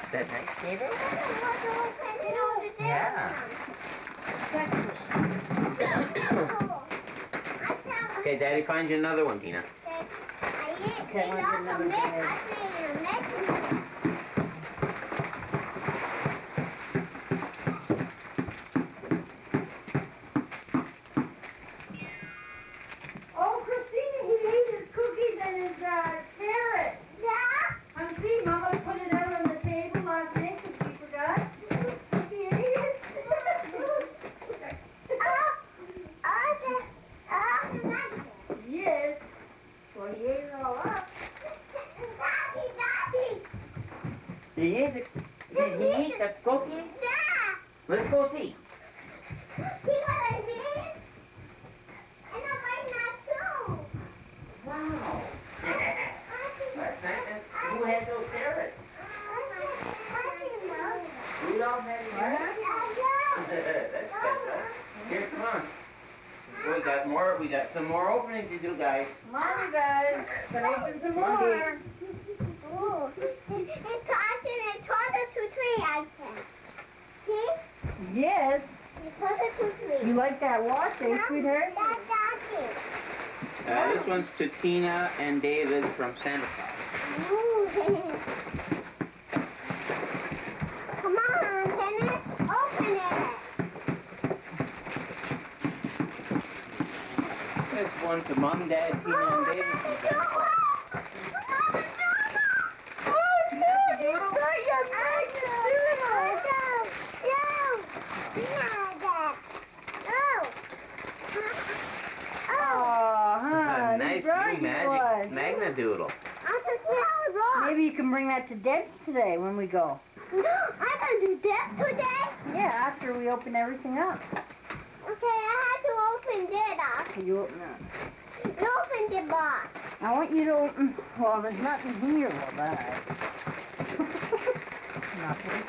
Is that nice, David? Yeah. Okay, Daddy, find you another one, Tina. Okay, I want to get another bag. Oh, Christina, he ate his cookies and his carrot. Yeah? See, Mama put it out on the table last night because we forgot. He ate it. Yes. Well, he ate it all up. Did he eat the cookies? Yeah. Let's go see. See what I did? And I'm right now too. Wow. That's nice. Who had those carrots? Rudolph had the carrots? That's special. Here, come on. We got some more opening to do, guys. Come on, you guys. Gonna open some more. Oh, it's harder to three, I think. See? Yes. It's harder to three. You like that watch, eh, sweetheart? This one's to Tina and David from Santa Claus. Come on, Dennis. Open it. This one's to Mom, Dad, Tina, and David from Santa Claus. Nice new Magna Doodle. Maybe you can bring that to Deb's today when we go. I can do that today? Yeah, after we open everything up. Okay, I have to open that up. You open it. You open the box. I want you to open. Well, there's nothing here. Well, that. Nothing.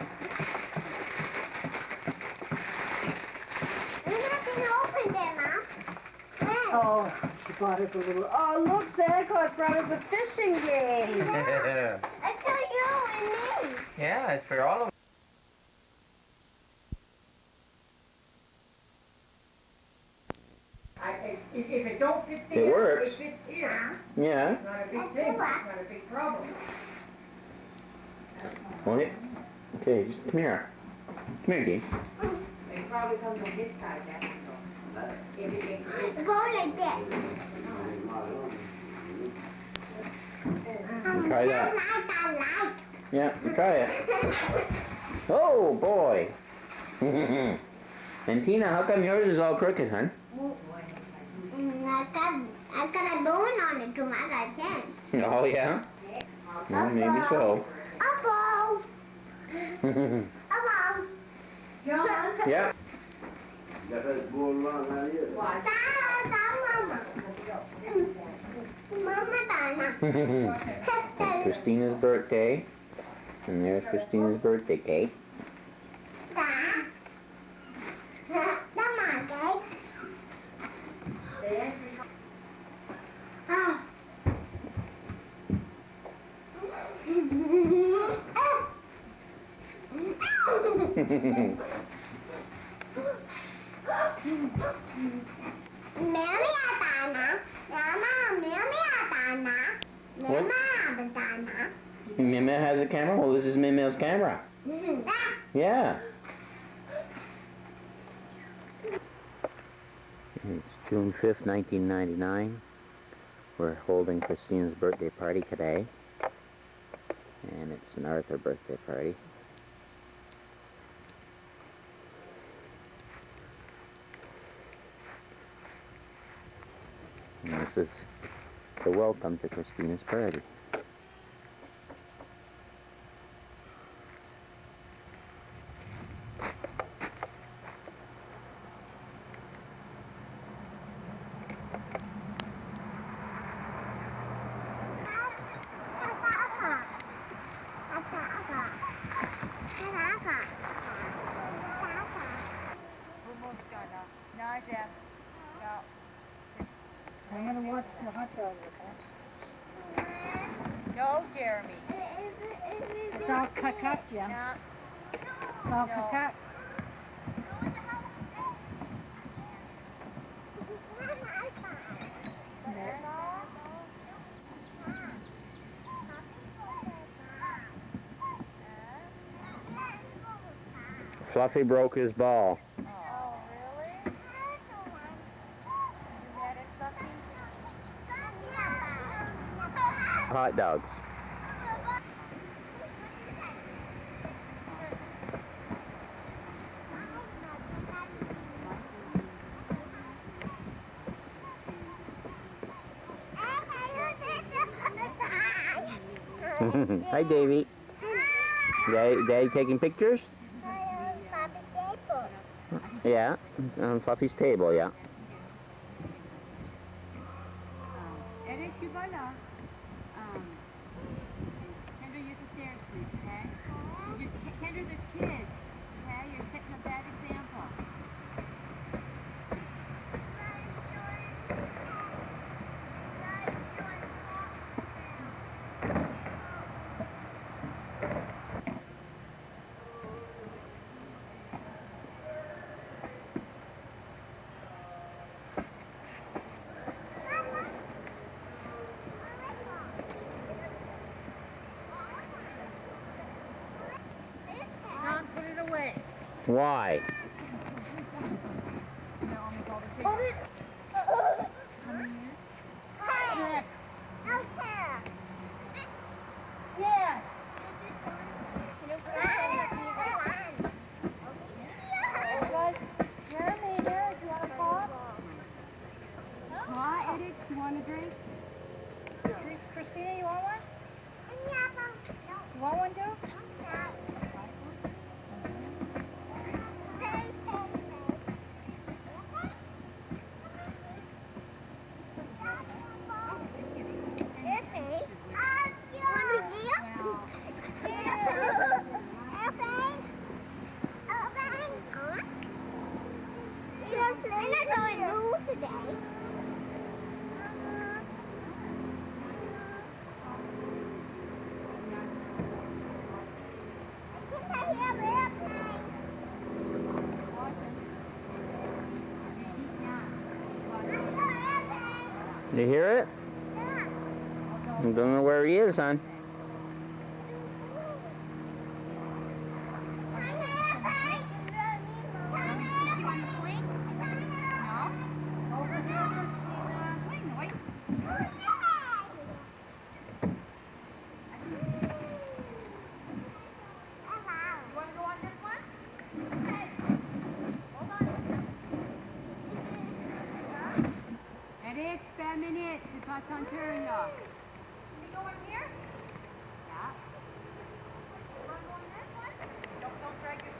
There's nothing open there, Mom. Oh, she brought us a little. Oh, look, Santa Claus brought us a fishing game. It's for you and me. Yeah, it's for all of us. If it don't fit It works. it fits here. Yeah. Not a big thing. Not a big problem. Okay, just come here. Come here, Dee. It probably comes on this side, that's Go like that. Try that. Yeah, try it. Oh, boy. And Tina, how come yours is all crooked, hon? I got a bone on it to my chin. Oh, yeah? Well, maybe so. Apple. Apple. John? Yeah. Christina's birthday. And there's Christina's birthday cake. Mima has a camera? Well, this is Mima's camera. Yeah. It's June 5th, 1999. We're holding Christina's birthday party today. And it's an Arthur birthday party. And this is the welcome to Christina's party. I'm gonna watch the hot dog. No, Jeremy. It's all cut, Jim. It's all cut. Fluffy broke his ball. Hot dogs. Hi, Davy. Daddy taking pictures? Yeah, on Fluffy's table, yeah. Eric, you go now. Kendra, use the stairs, please, okay? Kendra, there's kids, okay? You're setting a bad example. Why? Hold it. Yes. Jeremy, here, do you want a pop? Huh, Edith, do you want a drink? Christina, you want one? You want one, too? You hear it? I don't know where he is, hon. spare minutes. C'est pas ton turn, là. You go in here? Yeah. Don't drag your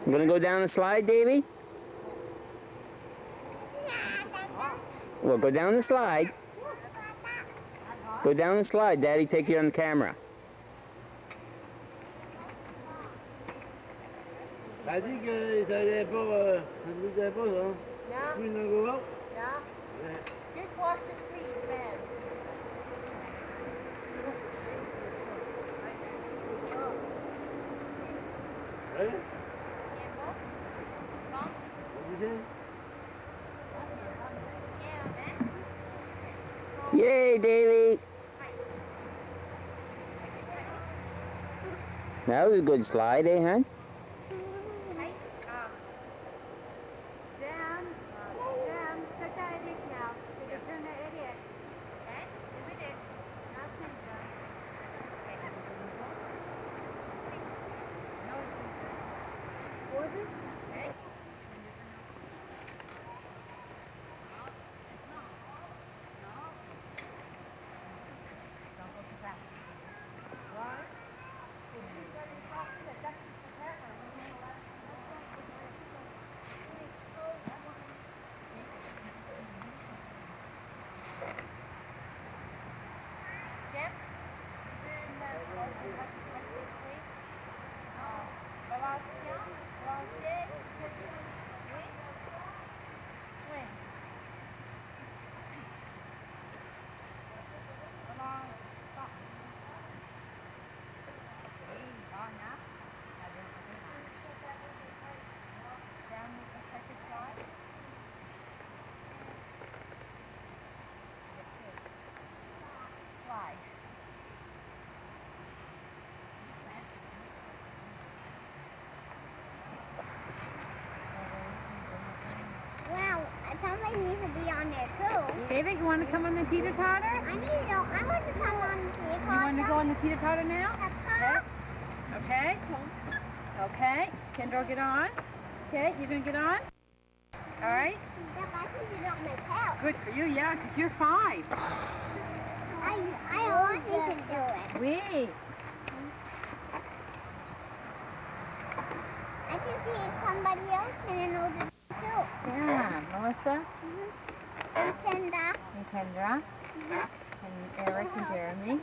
You gonna go down the slide, Davy? Well, go down the slide. Go down the slide. Daddy, take you on the camera. T'as dit que ça allait pas, ça ne bougeait pas, ça? Yeah. You wanna go out? Yeah. Just wash the feet, man. Hein? What did you say? Yay, Davy! That was a good slide, eh, hon? Take that idiot now. Turn the idiot. Well, somebody needs to be on there too. David, you want to come on the teeter-totter? I want to come on the teeter-totter. You want to go on the teeter-totter now? Okay. Okay. Kendra, get on. Okay, you're going to get on? All right. Good for you, yeah, because you're 5. I want you to do it. Oui. I can see somebody else in an older too. Yeah, Melissa. And Cinda. And Kendra. And Eric and Jeremy.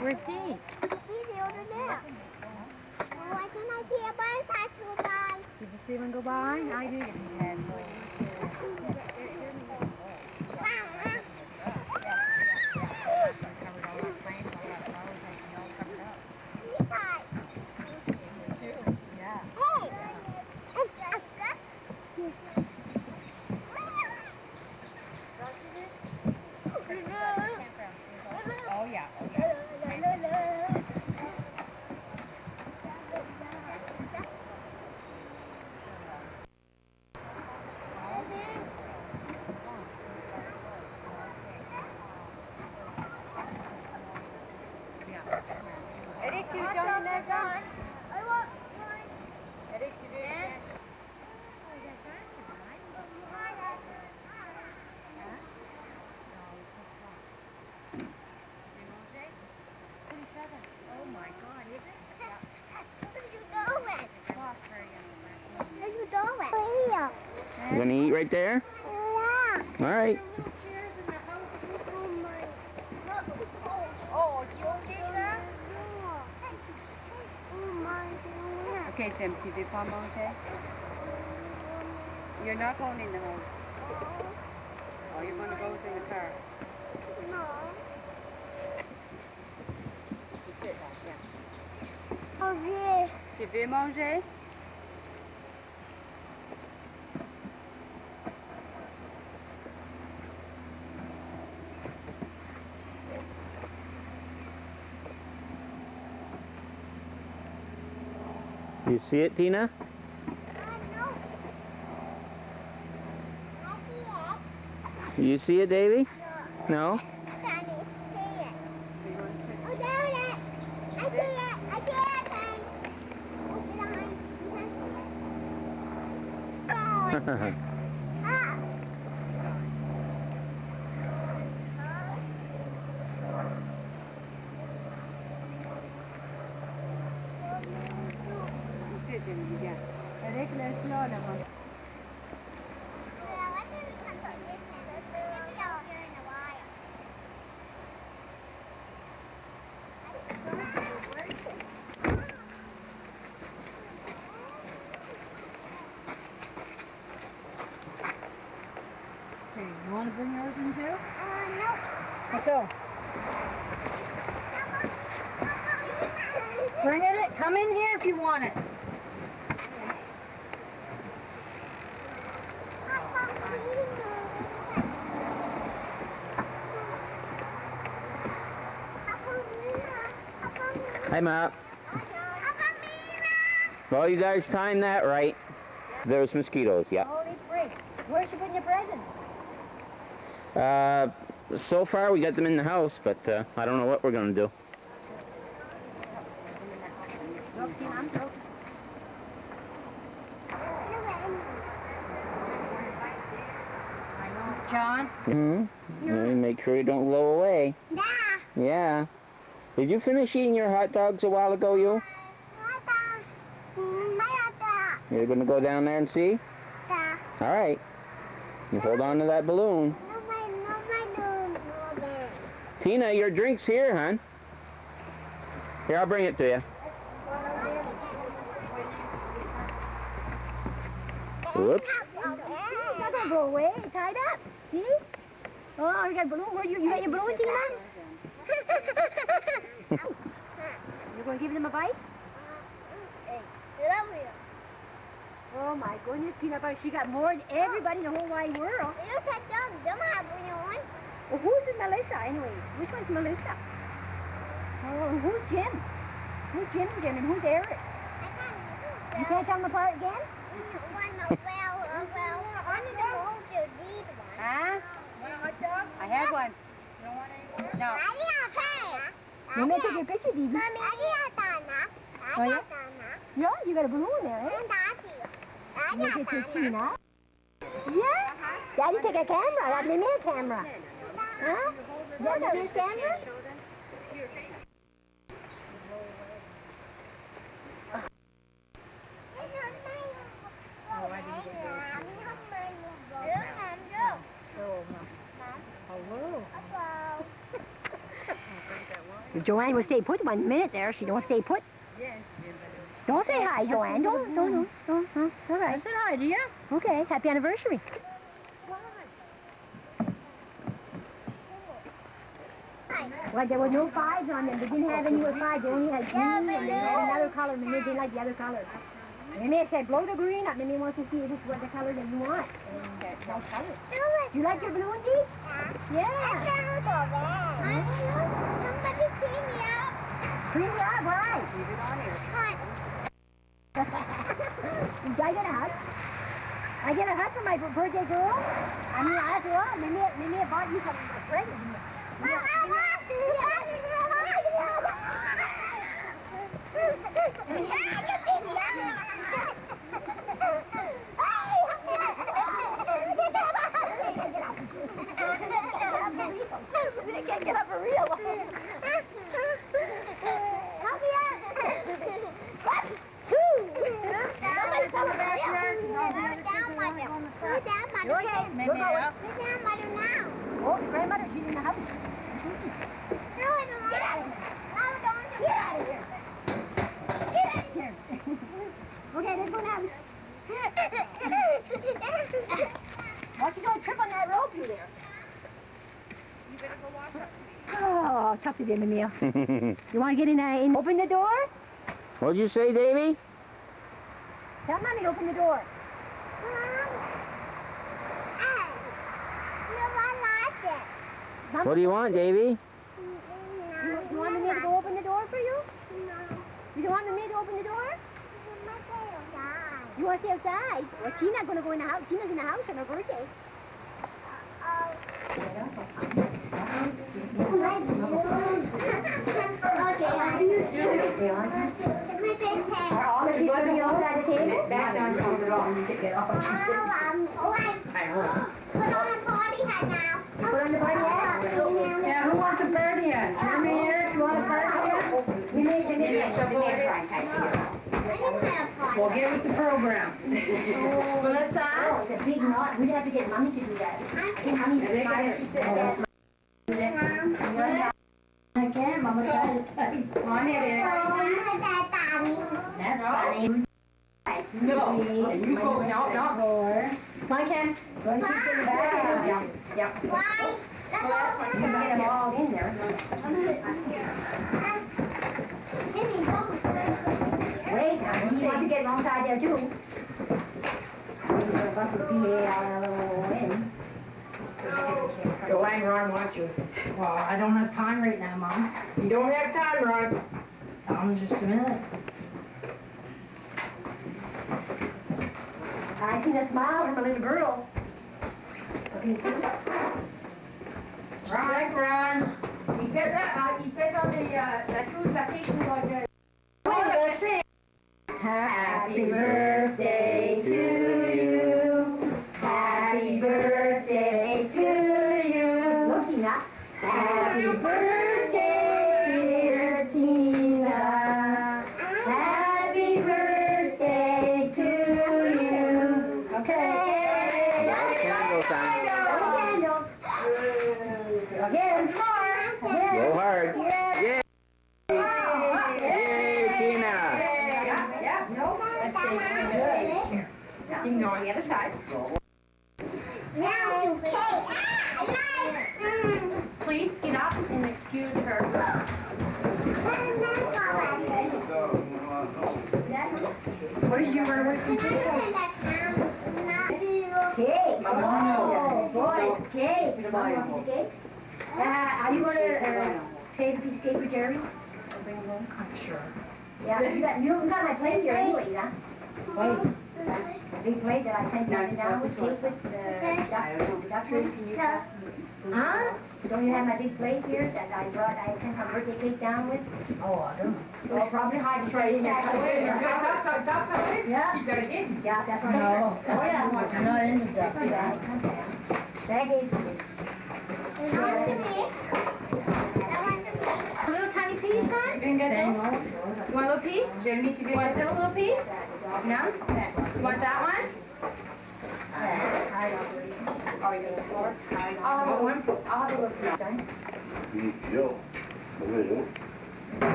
Where's Dee? He's over there. Why can't I see a bicycle go by? Did you see one go by? I do get his head. You gonna eat right there? Yeah. All right. Oh, you okay there? Okay, Jim, tu veux pas manger? You're not going in the house. Oh, you're going to go in the car. No. You sit back, yeah. Tu veux manger? You see it, Tina? You see it, Davy? No? Avec le cela, là-bas. Okay, you want to bring yours in too? No. Let's go. Bring it. Come in here if you want it. Hi, Ma. Well, you guys timed that right. There's mosquitoes, yeah. Holy freak. Where's she putting your presents? So far we got them in the house, but I don't know what we're gonna do. John? Make sure you don't blow away. Yeah. Yeah. Did you finish eating your hot dogs a while ago, you? You're gonna go down there and see? Yeah. All right. You hold on to that balloon. Tina, your drink's here, hon. Here, I'll bring it to you. Whoops. It's not gonna go away. It's tied up. See? Oh, you got a balloon. Where you got your balloon, Tina? You gonna give them a bite? Oh my goodness, peanut butter. She got more than everybody in the whole wide world. Well, who's Melissa, anyways? Which one's Melissa? Oh, who's Jim? Who's Jim and who's Eric? You can't tell them apart again? Huh? I had one. No. You may take your picture, Dee. Oh, yeah? Yeah, you got a balloon there, eh? You want to get your Tina? Yeah? Daddy take a camera. That's me a camera. Huh? Daddy take a camera? Joanne will stay put 1 minute there. She don't stay put. Don't say hi, Joanne. Don't. All right. I said hi, do you? Okay. Happy anniversary. Well, there were no fives on them. They didn't have any with fives. They only had green, and they had another color, and they didn't like the other color. And they said, blow the green up, and they want to see which was the color that you want. And nice color. Do you like your blue and Dee? Yeah. Somebody clean me up. Clean you up? Why? Leave it on here. Hot. Did I get a hug? I get a hug from my birthday girl? I mean, after all, maybe I bought you some presents. I can't get up for real. Help me Oh, grandmother, she's in the house. No, I don't get out of here. Get out of here. Get out of here. Okay, let's go now. Watch you don't trip on that rope you there. You better go walk up. Oh, tough to get in the meal. You want to get in, open the door? What'd you say, Davy? Tell Mommy to open the door. What do you want, Davy? Do you want me to go open the door for you? No. You don't want me to open the door? You want to stay outside? Well, Tina's going to go in the house. Tina's in the house on her birthday. Yeah, who wants a party hat? Jeremy here, you want a party hat? We'll get with the program. Melissa? Oh, it's a big knot. We'd have to get Mommy to do that. I think Mommy's a fire. I can, Mama tried to tell you. Come on in. That's funny. No. You go. No. Come on, Ken. Yep. Why? Well, that's what you can get them all in there. Wait, you want to get wrong side there too. So I'm Ron, watch you. Well, I don't have time right now, Mom. You don't have time, Ron. Just a minute. I seen a smile from a little girl. Okay, Ron. Il fait dans la chose, la fiche pour Happy birthday to you. Happy birthday to you. Happy birthday, dear Tina. Happy birthday to you. Okay. Candle time. Again, more. Go hard. Yay! Yay, Tina! You can go on the other side. Please get up and excuse her. What are you going to with me? Cake. Oh, boy. Cake. Cake. Are you going to save a piece of cake for Jeremy? I'm sure. Yeah, you got my plate here anyway, huh? Wait. A big plate that I sent you down with cake with Dr. Can you pass me? Huh? Don't you have my big plate here that I sent my birthday cake down with? Oh, I don't know. Oh, probably hide Try it. Yeah. You got it in? Yeah, that's what No. Oh, yeah. You're not in the duck. Thank you. A little tiny piece, huh? You want a little piece? You want this little piece? No? You want that one? Are you going to pour? I'll have one. I'll have a little piece.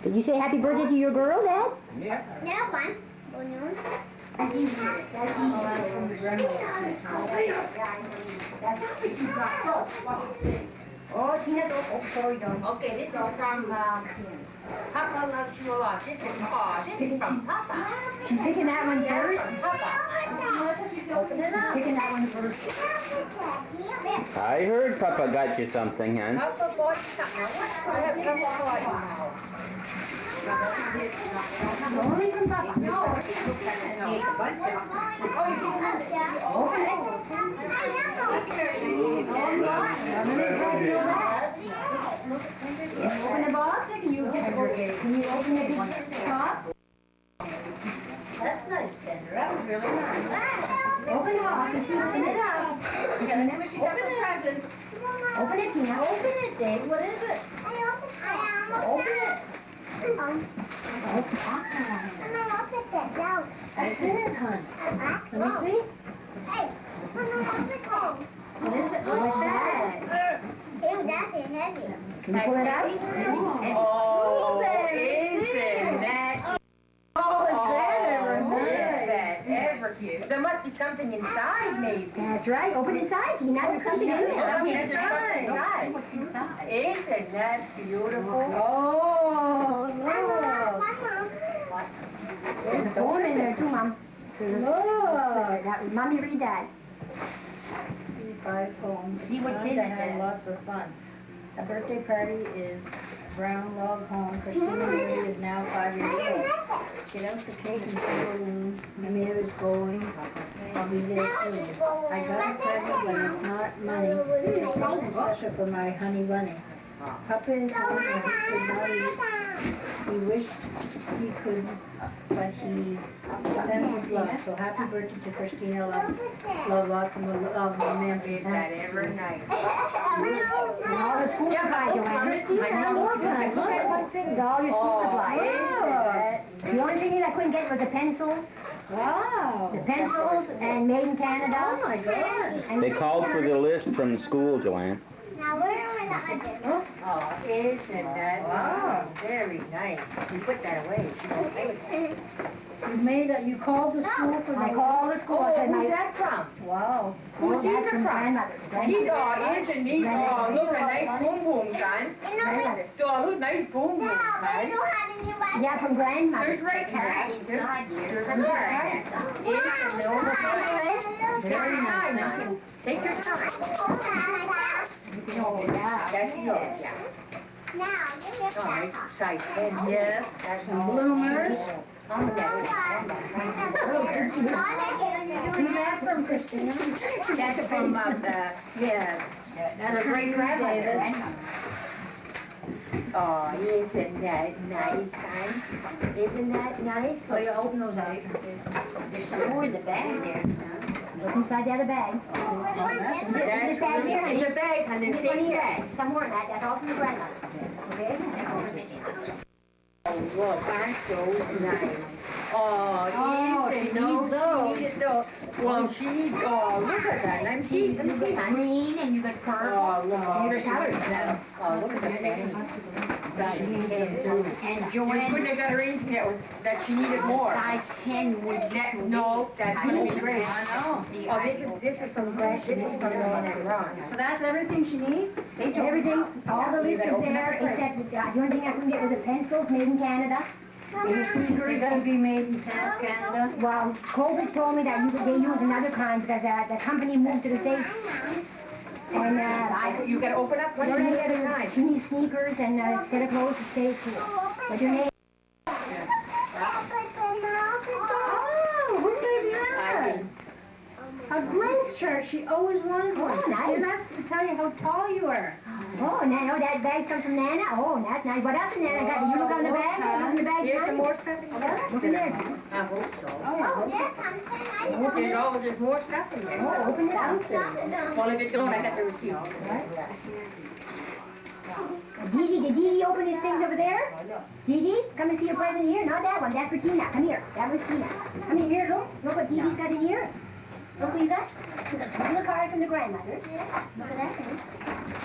Did you say happy birthday to your girl, Dad? Yeah. Yeah, one. Oh, Tina, sorry, don't. Okay, this is from Papa loves you a lot. This is from Papa. She's picking that one first. Papa. Open it up. Picking that one first. I heard Papa got you something, hon. Papa bought you something. I have Papa bought you now. Only from Papa. No, it's a bunch of. Oh, you can have it. Open the box. Can you open the box? That's nice, Tender. That was really nice. Open the box and see what's in it. Okay, let's see what she got for present. Open it, Tina. Open it, Dave. What is it? Open it. Open it, hon. Let me see. What is it? What's that? Can you pull it out? Oh, isn't that? Oh, is that ever cute? there must be something inside, maybe. That's right. Open inside. You know there's something in there. Oh, yes, there's something inside. What's inside? Isn't that beautiful? Oh, look. There's a poem in there too, Mom. Look. Mommy, read that. 5 poems. See what's in Fun it. and lots of fun. A birthday party is Brown Log Home. Christina David is now 5 years old. Get out the cake and see balloons. The mayor is going. I'll be there soon. I got a present, but it's not money. It's something special for my honey bunny. Papa is home, but he could not eat. He wished he could, but he sends his love. So happy birthday to Christina. Love lots of memories. Is that ever nice? And all the school supplies, Joanne. Look at one thing. All your school supplies. The only thing I couldn't get was the pencils. Wow. The pencils and Made in Canada. Oh my God. They called for the list from school, Joanne. Now where are the others? Oh, isn't that very nice? You put that away. You don't play with that. You called the school for I the... called the school. Oh, who's that from? Wow. Who's That's these from from? grandmother's. These are, isn't these? Oh, look, a nice boom boom, son. Oh, look, nice boom boom, son. Yeah, from grandmother. There's right here. There's a card. It's a little very nice. Take your time. Oh, yeah. That's yours, yeah. Oh, nice size pen. Yes. That's Some all. bloomers. Oh, Who's that from, Christina? that's from the, Yeah. That's her from great you, grandmother. David. Oh, isn't that nice, son? Isn't that nice? Oh, you open those up. There's some more in the bag there. Look inside the other bag. That's This bag here, in honey. the bag, honey. This Take one here. that. Some more of that. That's all from the grandmother. Okay? Oh, look, aren't those nice? Oh, she isn't knows those? those. Well, she needs, oh, look at that. Let me see. Let me see. Green and you got purple. Oh, look. Favorite colors. Oh, look at the pennies. Size 10, too. And You Joanne, couldn't have got her anything that she needed more. size 10 would That, no, that's gonna be great. I know. Oh, this is from Ron and Ron. So that's everything she needs? everything, all the You list gotta is open there, up the except the only thing I couldn't get was the pencils made in Canada. And the They're sneakers. gonna be made in Canada? Well, Colbert told me that they use another kind because the company moved to the States. And You gotta open up one you thing need at a time. she needs sneakers and a set of clothes to stay cool. What's your name? Oh, who gave you that? A growth chart. She always wanted one. Oh, nice. And that's to tell you how tall you are. Oh, no, that bag comes from Nana. Oh, that's nice. What else is Nana got? Did you look on the bag? Look in the bag. Here's some honey? more stuff in there. Look in there. I hope so. Open it up. There's more stuff in there. Oh, open it up. Well, if it don't, I got the receipt. Did Dee open his things over there? Dee, come and see your present here. Not that one. That's for Tina. Come here. That was Tina. Come in here. Look what Dee got in here. Look what you got. Pull a card from the grandmother. Look at that.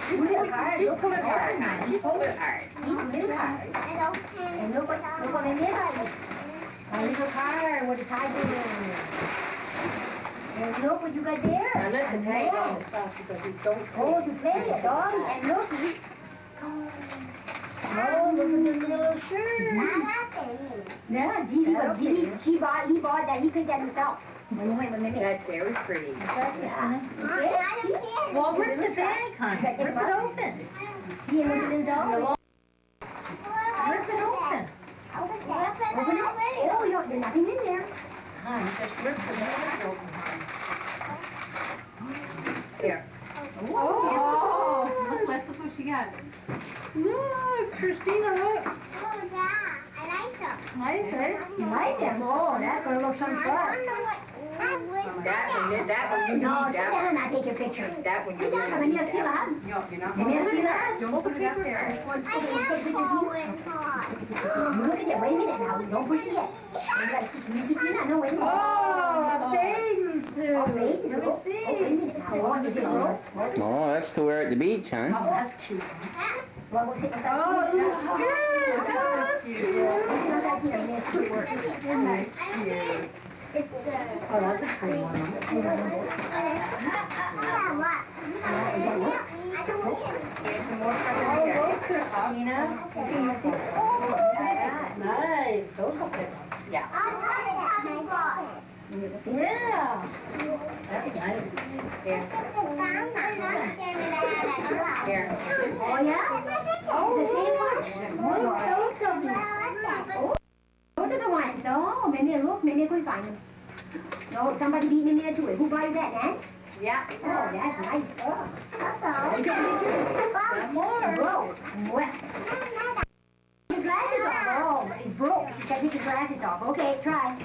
Pull a card. You pull it hard. You pull it hard. Little card. And look what in there. A little card with a tiger. And look what you got there. Now let the tag on the stuff because we don't Oh, to play it, dog. And looky. Oh, look at the little shirt. Yeah, he bought that. He picked that himself. When he went with me. That's very pretty. Well, rip the bag, honey. Rip it open. See him with his dog? Rip it open. Open it. Oh, there's nothing in there. Honey, just rip the bag open, Here. Oh, Look, let's look what she got. look, Christina, look. Nice, eh? You like them? Oh, that's gonna look some fun. That one you need. No, sit That down one. and I'll take your picture. That one you Sit down, come in need. here, see that? No, you're not. Come here, see that? Don't put it up there. Look at it. Wait a minute now. Don't push it yet. You gotta keep music in. I know. Wait a minute. Oh, a bathing suit. Oh, wait. Let me see. Oh, wait a minute now. Oh, is it rope? Oh, that's to wear at the beach, huh? Oh, that's cute. Well, we'll take that. Oh, look, skirt. Oh, that's cute. Look at that here. That's cute work. Nice cute. Oh, that's a pretty one. Here's some more from Oh, here. go, Christina. Nice. Those will fit. Yeah. Yeah. That's nice. Here. Here. Oh, yeah? Oh, the same one. Oh, those are the ones. Oh, maybe look, maybe I could find them. No, somebody beat me there too. Who buys that, Nan? Yeah. Oh, that's nice. Oh. One more. Whoa. Well. His glasses off. Oh, it's broke. He's got to take his glasses off. Okay, try.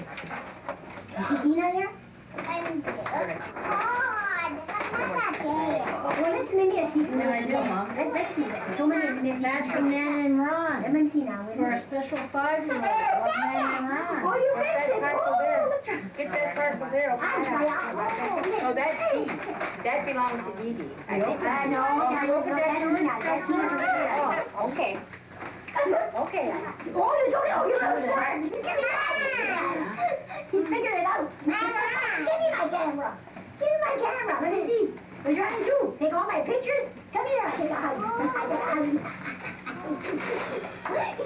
You see Tina there? Well, let's maybe see. Let's see that. So many. That's from Nana and Ron. Let me see now. For a special 5-year-old. Nana and Ron. Oh, you What's that missed it. parcel there? Oh, let's try. Get that parcel there. Oh, that's Dee's. That belongs to Dee Dee. I think that. No, Oh, look at that, George. that's Tina. Oh, okay. Okay. Oh, you told me. Oh, you're so smart. Give me that. He figured it out. Give me my camera. Give me my camera. Let me see. What are you trying to do? Take all my pictures? Come here. Take a hug. I get a hug.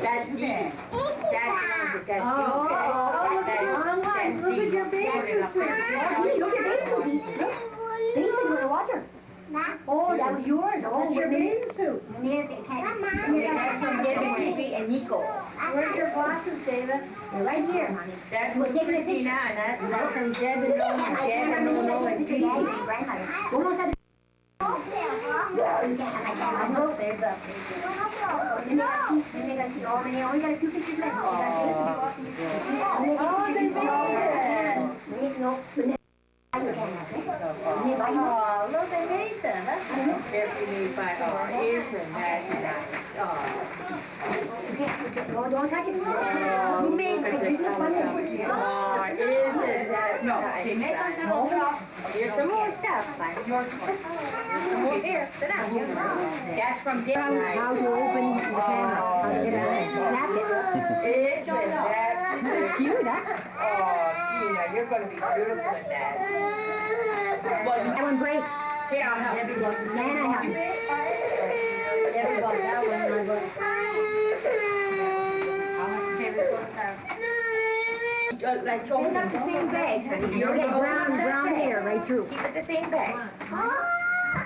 That's Dee Dee's. That's Dee Oh, look at your Dee's. own. Look at your bathing suit. Look at bathing suit. They used to go to water. Oh, that was yours. Oh, That's your bathing suit. That's from David, Phoebe, and Nico. Where's your glasses, David? They're right here, honey. That's from Christina, and that's From Deb and Nona. Deb and Nona and Phoebe. I'm gonna save that picture. Oh, they only got a few pictures left. Oh, they made it. No. Oh, look, they made that. That's nice. Every new five. Oh, isn't that nice? Oh. No, don't touch it. You made pictures. Oh, isn't that nice? Here's some more stuff. Here's some more here. Sit down. That's from David. How to open the camera. How to get it. Snap it. Isn't that Cute, huh? Oh, Tina, you're going to be beautiful at that. Well, That one breaks. here, I'll help you. Nana, help me. Everybody, that one, my book. Like, They got the same bags, honey. You get brown hair right through. Keep it the same bag.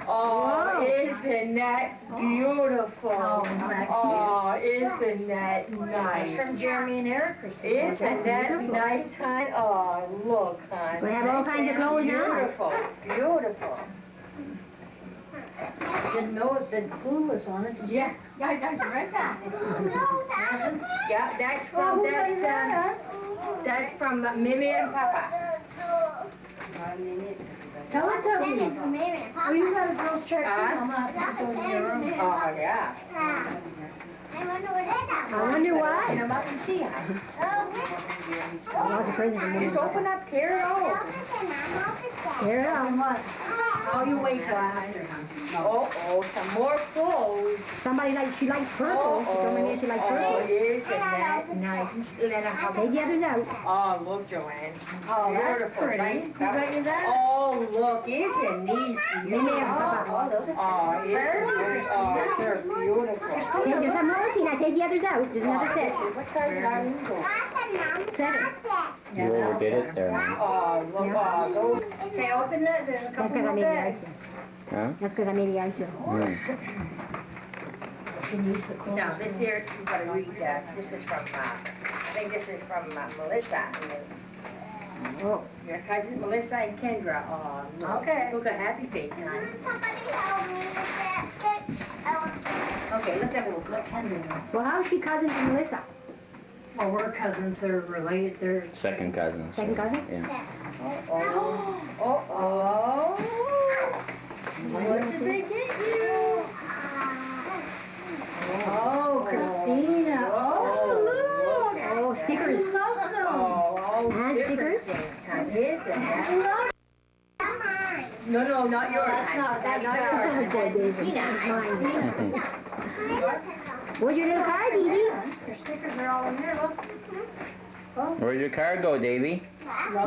Oh, isn't that beautiful? Oh, isn't that That's nice? from Jeremy and Eric, Christina. Isn't that nice, hon? Oh, look, hon. We have all kinds of clothes now. Beautiful, beautiful. Didn't know it said clueless on it, did you? Yeah, I read that. yeah, that's from, that's from Mimi and Papa. Tell it to me. Oh, you got a girl's check too? I'm gonna have to go to your room. Oh, yeah. I wonder why. I'm about to see her. Lots of presents for me. Just open up, tear it all. Here it How is. much? Oh, you wait till after. Oh, some more clothes. Somebody she likes purple. She told me she likes Oh, purple. isn't that nice? Let her have Take the others out. Oh, look, Joanne. Oh, that's Beautiful. pretty. Nice Who stuff. got you that? Oh, look, isn't these Mimi beautiful? and Papa. Oh, those are Oh, isn't they're beautiful. There's some more, Tina. Take the others out. There's another set. What size are you? 7. You overdid it there, man. Oh, look, oh, those. Okay, open that. There's a That's couple because I more made the bags. ice. Huh? That's because I made the ice. She needs the clothes. Now, this here, you gotta read, this is from, I think this is from Melissa. Oh. Your cousins, Melissa and Kendra. Oh, look. Okay. Look at happy face, hon. Okay, look at little look, Kendra. Well, how's she cousins to Melissa? Oh, we're cousins. They're related. They're... Second cousins. Second cousin? Yeah. Oh. Oh. What did they get you? Oh, Christina. Oh, look. Oh, stickers. Oh, And different stickers? things, hon. Isn't that? No, not yours. That's not yours. That's mine. Where's your little card, Edie? Your stickers are all in here, look. Where'd your card go, Davy?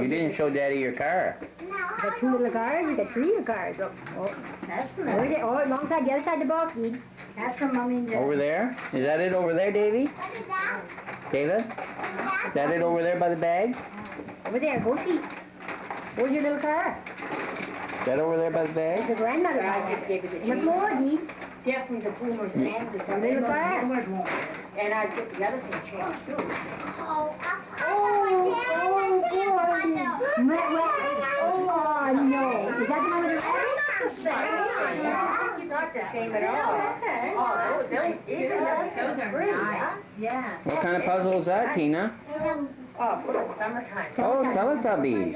You didn't show Daddy your car. You got two little cars, you got three little cars. Oh, that's nice. Over there, oh, alongside the other side of the box, Dee. That's for Mommy and Dad. Over there? Is that it over there, Davy? David? Is that it over there by the bag? Over there, go see. Where's your little car? Is that over there by the bag? The grandmother. I just gave it to On the floor, Dee. Definitely the boomers and the Little car. boomers won't. And I get the other thing changed too. Oh, no. Is that the one with the Not the same at all. Okay. Oh, those are nice. Yeah. What kind of puzzle is that, Tina? Oh, for the summertime. Oh, Teletubbies.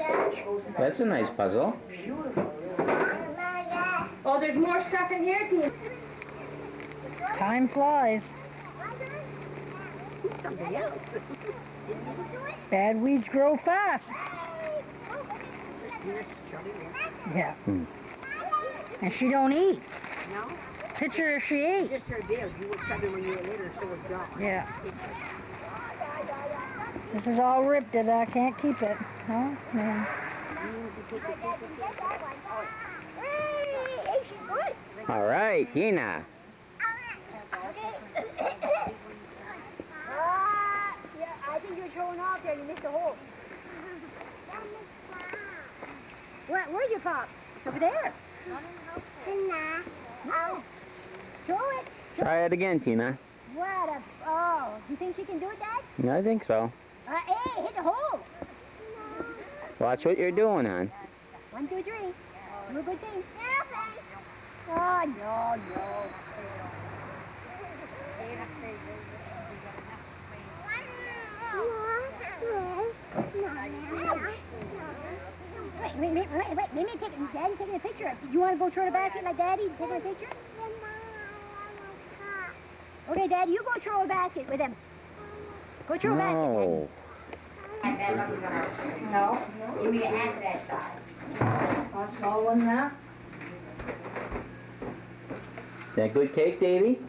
That's a nice puzzle. Oh, there's more stuff in here, Tina. Time flies. Bad weeds grow fast. Yeah. And she don't eat. No? Picture if she ate. Just her deal. You were chubby when you were little, so was John. Yeah. This is all ripped and I can't keep it. Huh? Man. All right, Tina. I think you're showing off there. You missed the hole. Where's your pop? Over there. Oh. Show it. Try it again, Tina. What a... Oh, do you think she can do it, Dad? I think so. Hey, hit the hole. Watch what you're doing, hon. 1, 2, 3. Do a good thing. Oh, no, no. Wait, let me take Daddy's taking a picture. You want to go throw the basket like Daddy taking a picture? Okay, Daddy, you go throw a basket with him. Go throw a basket, Daddy. No. Give me a hand of that size. A small one now. Is that good cake, Davy?